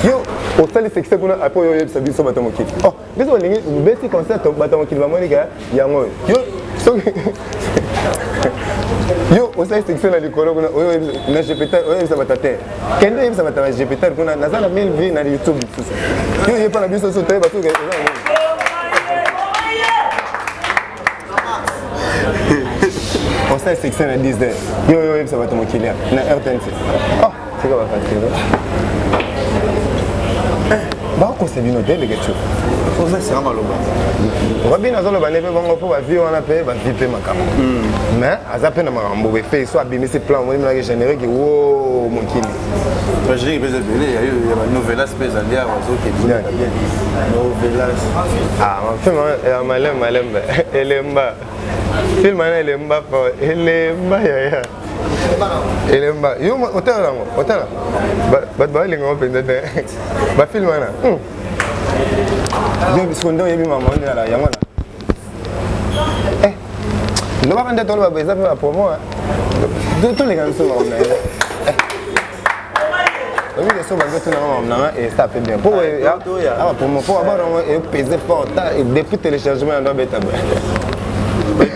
yo otali sexe kuna apo yo yebisa biso bato mokili oh biso lingi besi concert bato mokili bamonika yango yo so yo osali sexe na likolo kuna oyo na GPT oyo yebisa batate kende yebisa bata na GPT kuna nazala 1000 vues na YouTube yo yepa na biso so taye bato ke on sait que c'est un 10 d'heures. Yo, ça va te moquer là. Na RTNC. Oh, c'est quoi va faire? Bah, on s'est bien noté les gars. Faut ça c'est vraiment loba. Robin a zolo ba nebe bango pour ba vie on a payé ba vie paiement comme. Mais à ça peine marambo be fait soit abîmer ses plans, moi me générer que oh mon kili. Moi je dis que il y a une nouvelle espèce à dire aux autres qui bien. Nouvelle. Ah, film malem elemba. Film elemba pour elemba ya. Elemba. Yo hotel lango, hotel. Ba lingo pende de. Ba film mana. Yo biskondo yebi mama on la yango la. Eh. Lo ba kande tolo ba beza pa promo. Tous les gars sont là. Oui, les sont là et ça fait bien. Pour pour avoir peser fort et depuis téléchargement on doit beta.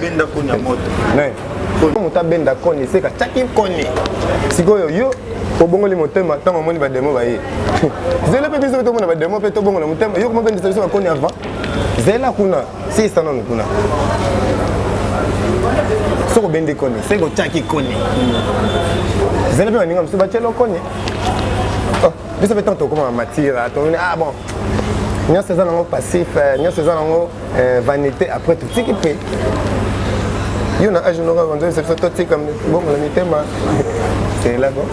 Benda kuna moto. Ouais. Comme ta benda koni c'est ka chaki koni. Sikoyo yo obongo li motema tango moni ba demo ba ye. Zela pe biso to mona ba demo pe to bongo na motema yo ko benda solution ba koni avant. Zela kuna si sana no kuna. Soko bende koni, c'est ko chaki koni. Zela pe baninga mso ba chelo koni. Oh, biso pe tanto comme matière ah bon. Nya saison nango passif, nya saison nango vanité après tout ce qui peut. Yo na âge n'aura vendu c'est tout comme bon la mitema. C'est là quoi.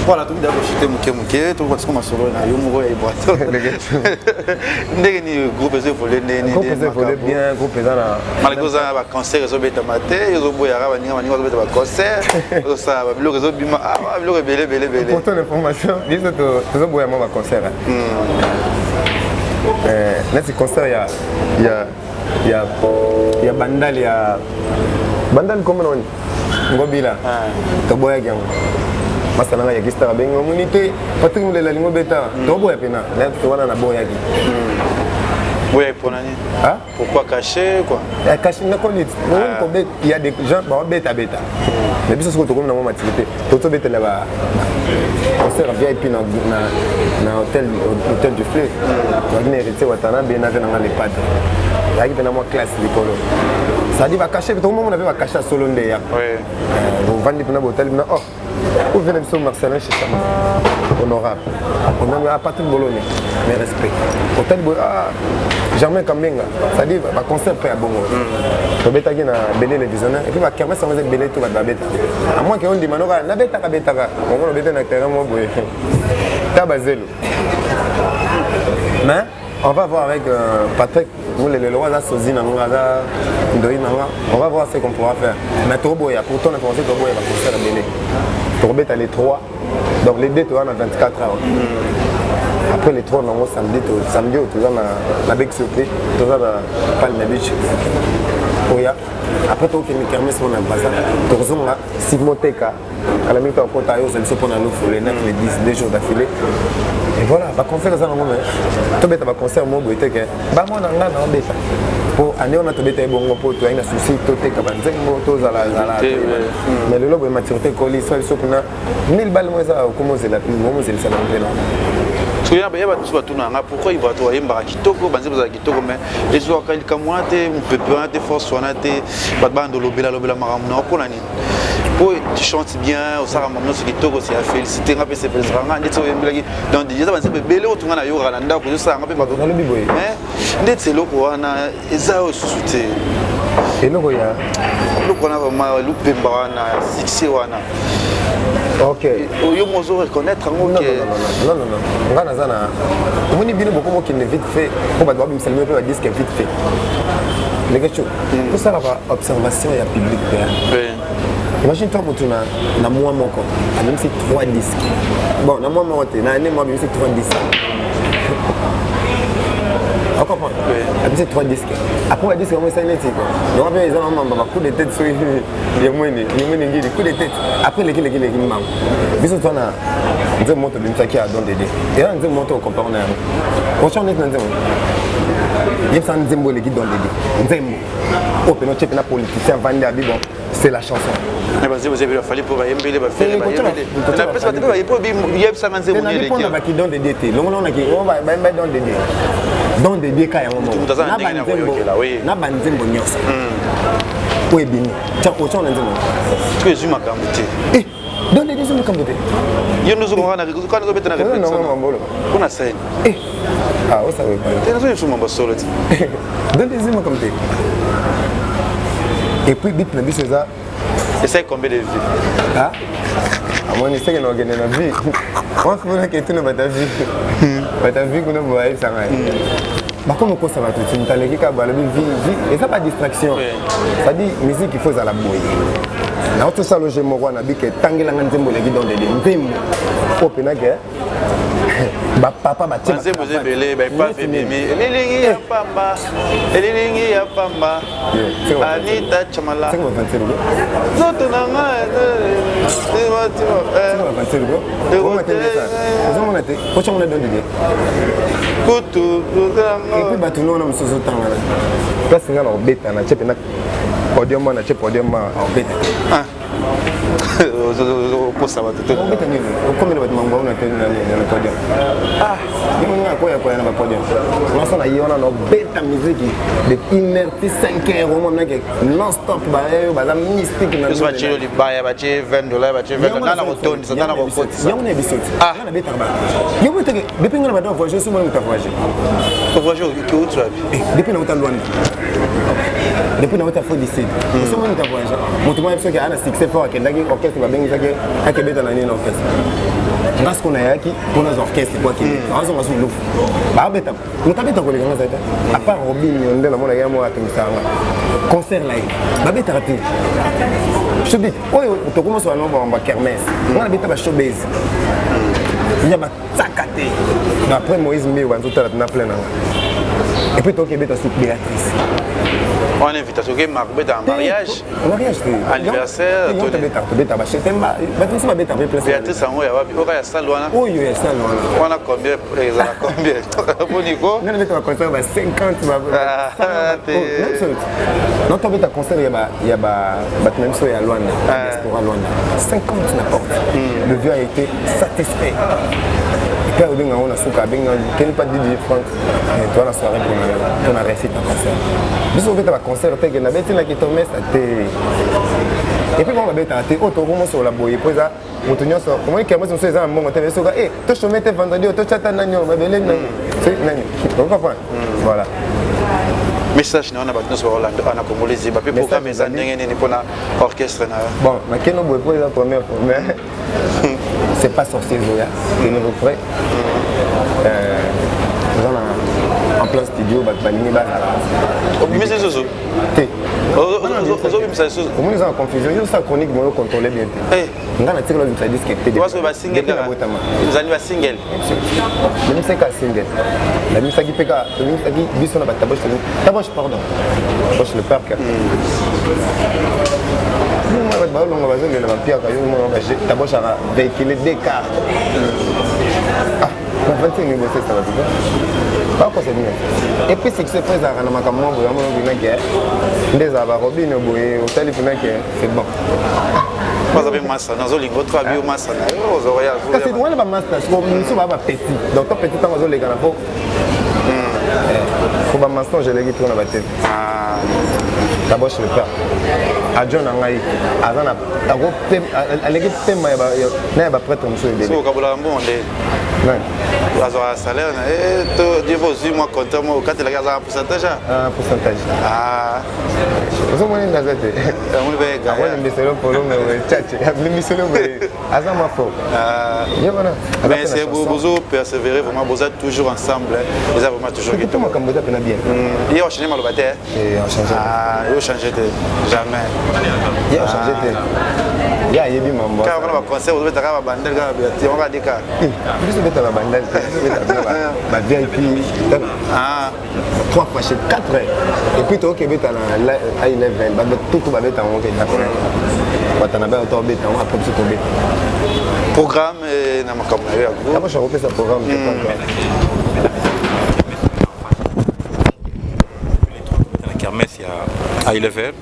Voilà, tout d'abord j'étais muké tout parce que ma solo na yo moko ya boîte. Ndenge ni groupe ze volé ni groupe ze volé bien groupe za na malgré ça ba concert zo beta maté yo boya ra baninga zo beta ba concert zo ça ba bilo zo bima ah bilo belé. Pour ton information biso to boya ma concert. Nesse concert il y a bandal comme on ngobila to boya gang masana ya gista benga munité patrick mulela lingo beta to boya pena na to wana na boya ki boya pour nani ah pourquoi cacher quoi cacher na kolit il y a des gens ba beta mais biso ko to comme na mo matilité to beta là ba concert VIP na hôtel du Fleuve to venir hérité watana bien avec na les pattes yaki pena mo classe likolo ça dit va cacher tout le monde avait va cacher solo ndeya oui vous vendez pena hôtel na oh vous venez sur Marcelin chez Chama honorable on a Patrick Bologna mais respect hôtel Germain Kambenga ça dit va concert près à Bongo to beta ki na belé les visionnaires et puis va kermesse ça va belé tout va beta à moins que on dit manoka na beta ka on va beta na terrain mo boye ta bazelo Mais on va voir avec Patrick, le roi Sozi, on va voir ce qu'on pourra faire. Mais Toboya, pourtant on a commencé Toboya, va concert à Bélé. Torbet a les 3, donc les 2 tu as 24 heures. Après les 3 on a samedi, tu as la Bec Sauté, tu as la Palme Beach. Après tu as une kermesse on a bazar, tu as Sigmoteka, à la minute en côte à eux, c'est pour nous les 9, les 10, 2 jours d'affilée. Et voilà, va concert ça normalement. Tu vas concert moi boité que ba moi nanga na beta. Pour année on a tout bête bon pour toi, il y a souci tout est capable de moto à la. Mais le lobe maturité colis soit sur na 1000 balles moi ça comment c'est la plus comment c'est le salaire là. Soya ba yaba tu vas tourner pourquoi il va toi yemba kitoko banze za kitoko mais les autres quand il kamwate mpepete force wanate ba bando lobela maramu na ko nani. Tu chantes bien, au Sarah Mamno, ce qui te aussi à féliciter, rappeler ses belles rangs, des choses dans des gens, c'est belé au tournant à Yoranda, pour ça, un peu pas dans le biboy. Mais, c'est l'eau qu'on a, et ça au soutien. Et nous, il y a l'eau qu'on a vraiment, l'eau Pembarana, Sixiwana. Ok. Yo mozo reconnaître en non. Ngana zana. On est bien beaucoup qui ne vite fait. On va devoir me saluer pour dire ce qui est vite fait. Les gars, tout ça va observation et public. Imagine toi pour tu na moi mon corps. Même si 3 disques. Bon, na moi mon na année moi même si 3 disques. On comprend. Même si 3 disques. Après on va dire c'est comment ça n'est quoi. Donc après ils ont un coup de tête sur les moines, des coups de tête. Après les mam. Biso toi na nze moto bimsa ki a don dede. Et là nze moto compare na. Ocha net na nze. Yepsa nzembo les qui don dede. Nzembo. Oh peno chepe na politicien vendre à bon. C'est la chanson. Mais vas-y, vous avez fallu pour Yembele, va faire. La presse va te faire, il faut bien ça manzer mon équipe. On va qui donne des DT. On va qui on va dans des DT. Dans des DT quand on na banzembo nyos. Oui bien. Tiens, au champ nzembo. Tu es humain quand eh, dans des DT comme DT. Yo nous on a quand on peut na répétition. On a ça. Eh. Ah, on savait pas. Tu es sur mon bassolo. Dans des DT comme DT. Et puis, bit na biso ça. Et c'est combien de vies? Ah? À mon essai, on a gagné la vie. On fait que tu n'as pas ta vie. Pas ta vie qu'on a voyé ça. Par contre, ça va tout de suite. Tu as la vie. Et ça pas distraction. Ça dit musique, il faut à la bouille. Là, tout ça, le jeu, moi, on a dit que tanguer la nzembo les guidons de nzembo. Au pénage. Papa va tirer. Vous avez belé, pas fait bébé. Elingi ya pamba. Elingi ya pamba. Anita Chamala. C'est quoi 27 euros? Zoto nanga. C'est quoi 27 euros? Comment tu fais ça? Comment on a été? Pourquoi on a donné des? Kutu. Et puis batu no na msoso tanga na. Parce que ngana obeta na chepe na podium na chepe podium obeta. Ah. Posa watu tu. Obeta nini? Ukomele watu mambo una tena na podium. Ah, ndio ngana kwa na podium. Unasa na yona na obeta muziki de 1h5 euros moi que non stop ba la mystique na. Eso bachilo libaya bache $20 bache $20 na rotondi satana ko kotisa. Yona ebisoti. Ah, na beta ba. Yona teke depuis ngana ba voyager sur moi muta voyager. Ko voyager ki outro abi. Depuis na uta Luanda. Depuis na uta Fodi City. Sur moi muta voyager. Moto moi parce que ana 6 fort que ndaki orchestre ba bengi zake akebeta na nini orchestre. Parce qu'on a yaki pour nos orchestres quoi qui. Raison raison louf. Ba beta. Mutabeta ko le ngana zata. À part Robin ndé na mona yamo atumsanga. Concert live. Ba beta raté. Je dis, oui, tu commences à nous voir kermesse. On a beta ba showbiz. Il y a Tsakate. Après Moïse Mbi, on a tout à l'heure plein. Et puis, tu as beta sous Béatrice. On invite à ce que Marc beta en mariage. Mariage, anniversaire. Tu as beta ba chetemba. Béatrice va beta plein. Béatrice en haut, il y a ça loin. Oui, il y a ça loin. On a combien? Combien? Bon Nico. On a beta concert ba 50 non, tu as beta concert il y a même ça il y a Luanda. Diaspora Luanda. 50 n'importe. Le vieux a été satisfait. Et puis, on a souka, quel n'est pas DJ Franck, toi la soirée pour la réussite en concert. Nous avons fait un concert, on a fait un concert, et puis on a fait un concert, sur la boye, puis ça, on a fait un concert, comment est-ce que moi je suis un bon concert, et toi je mets vendredi, toi tu as un agneau, c'est nani, on comprend, voilà. Message na ba tino ana Congolais ba pe programme za ndenge nini pona orchestre na. Bon, ma keno boy pour la première fois mais c'est pas sorcier Zoya, c'est nouveau prêt. plan studio balingi bazala obimisa lisusu te ozobimisa lisusu omoni eza na confusion yo sa chronique moyo contrôle bien te nga na tikala obimisa diske te waso basingle kaka ezali basingle nabimisaki single nabimisaki mpe kaka tobimisaki biso na bataboche pardon taboche le parc balongo bazolela bapiaka yo taboche aka véhicule des cartes na 25 000 bosses ça va tout pas quoi c'est bien et puis c'est que c'est très à na makambo boya mo binaki ndeza ba robine boye otali binaki c'est bon pas avec massa nazo lingo trois bio massa na yo zoya parce que wala ba master so miso ba petit donc to petit tango zo le kana po ko ba master je legi trop na ba tête d'abord je le père a John Angai azana tago pem alegi pem na ba prêtre muso ebe so kabula mbonde azora salaire na to divo moi compte moi quand il a un pourcentage zo moni ndazate on va gagner wala mbiselo polo me chache mbiselo me azama fo mais c'est vous persévérer vraiment vous êtes toujours ensemble vous avez vraiment toujours tout makambo ta pena bien et on change mal baté et on change on change jamais il a changé te ya yebi mambo quand on va concert vous beta ba bandel ga biati on va dika biso beta ba bandel ba VIP 3 fois chez 4 et puis to ke beta na high level ba tout ba beta on ke d'accord batana ba to beta on après tout beta programme na makambo na yo moi je repère ça programme la kermesse il y a high level.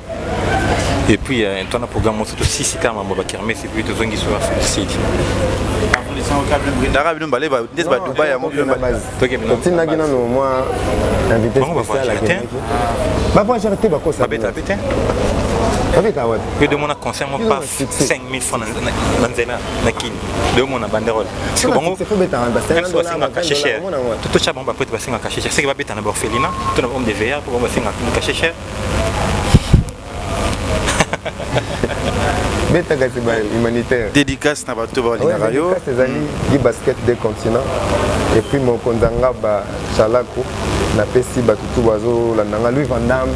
Et puis, on a un programme aussi, c'est quand même un kermesse et puis tout le monde qui soit félicité. Que de mon concert, moi, pas 5 000 francs dans la kin. De mon banderole. Parce que bon, même si on a caché cher, tout le monde va peut-être passer un caché cher. C'est que va être un orphelinat, tout le monde des VR pour passer un caché cher. Humanitaire. Dédicace na bato ba linga rayo. C'est zali di basket des continents et puis mon konzanga ba chalako na pesi batutu bazo la nanga Louis Van Damme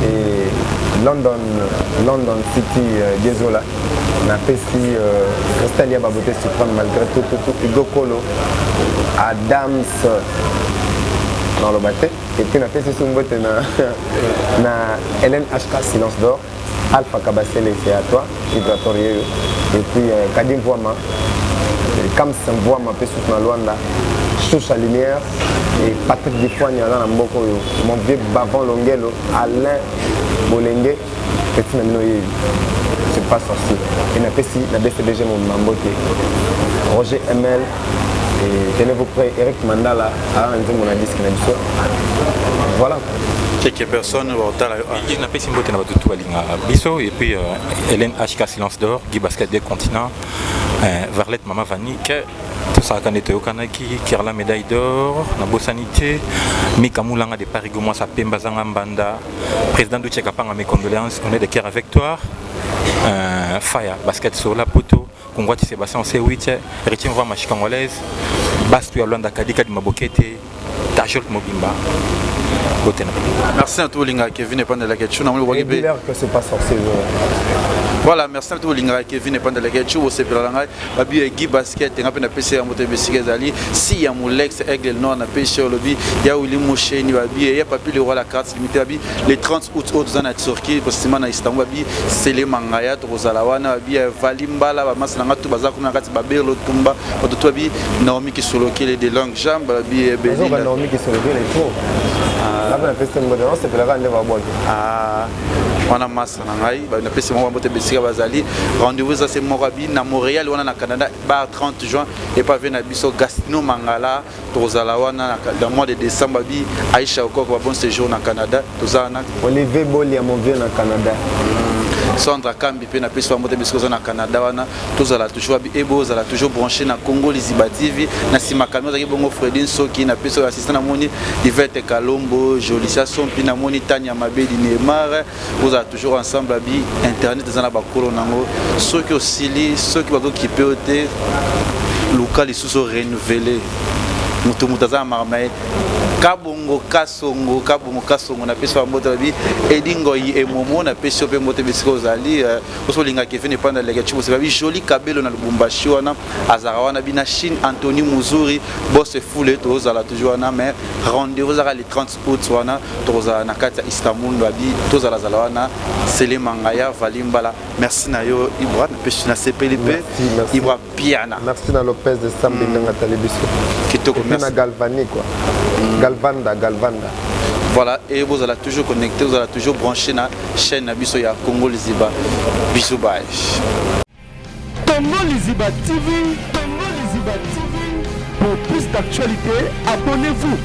et London City Diezola na pesi Crystalia Baboté Supreme malgré tout Hugo Kolo Adams dans le bateau et puis na pesi Sumbote na Hélène HK Silence d'or Alpha Kabasele, c'est à toi, Vibratorieux. Et puis Kadim Voama, Kamsen Voama, Pessouf na Luanda, Choucha Lumière, et Patrick Difoigne, mon vieux Bavon Longuelo, Alain Bolenge, Petit Naminoye, c'est pas sorcier. Et la BCDG, mon mamboté, Roger ML, et tenez-vous prêts, Eric Mandala, à un mon disque, voilà. Quelques personnes vont il n'a pas si beauté dans tout à Bisso et puis Hélène HK Silence d'or, Guy Basket des continents, Varlette Mama Vanik, tout ça quand était au Kanaki, qui a la médaille d'or, la Bossanité, Mika Moulanga de Paris Gouma Sapemba Zangambanda, président du Tchekapang à mes condoléances, on est de cœur avec toi, Faya Basket sur la poteau, Congo Sébastien C8, Richie Mva Machikangolaise, Bastu Yolanda Kadika de Mabokete, Tajol Mobimba. Merci à tous les gars qui viennent pendant la question. C'est pas sorcier. Voilà, merci à tous les gars qui viennent pendant la question. Vous savez, il y a Guy Basket, il y a un PC à monter Bessigazali. Si il y a mon Lex, Aigle Nord, il y a PC au lobby, il y a Willy Mouché, il y a Papi le roi la carte limitée. Les 30 août, autres en Turquie, parce que c'est Istanbul, c'est les Mangayat, Rosalawana, Valimbala, Maslanga, Tubaza, Kunakati, Babir, Lotumba, Ototobi, Naomi qui sont locales des langues jambes, Naomi qui sont locales et tout. On a masse rendez-vous ça c'est Morabi na Montréal on a Canada bar 30 juin et pas venir biso Gastino Mangala Tozalawana dans le mois de décembre bi Aïcha Okoko bon séjour na Canada tozana Olivier Boli à mon vieux na Canada Sandra Kambi pe na peso moto biso na Canada wana tozala toujours bi ebo zala toujours branché na Congo Liziba TV na sima kamio za bongo Fredin Soki na peso assistant na moni Yvette Kalombo Jolissa Sompi na moni Tanya Mabedi Neymar vous êtes toujours ensemble bi internet za na bakolo nango ceux qui oscillent ceux qui vont occuper local ils sont renouvelés mutu mutaza marmaille kabongo kasongo na pesa mbote babi edingo yi emomo na pesa pe mbote bisiko ozali osolinga Kevin panda leke chubo c'est babi joli kabelo na Lubumbashi wana azara wana bina Chine Anthony Muzuri boss foule to ozala toujours wana mais rendez-vous zara le 30 août wana to ozala na kati ya Istanbul babi to ozala zala wana Sele Mangaya Valimbala merci na yo Ibra na pesa na CPLP Ibra Piana merci na Lopez de Sambinga na télévision kitoko merci na Galvani quoi Galvanda voilà et vous allez toujours connecté vous allez toujours branché na chaîne Biso ya Congo Liziba bisous bye Congo Liziba TV pour plus d'actualités abonnez-vous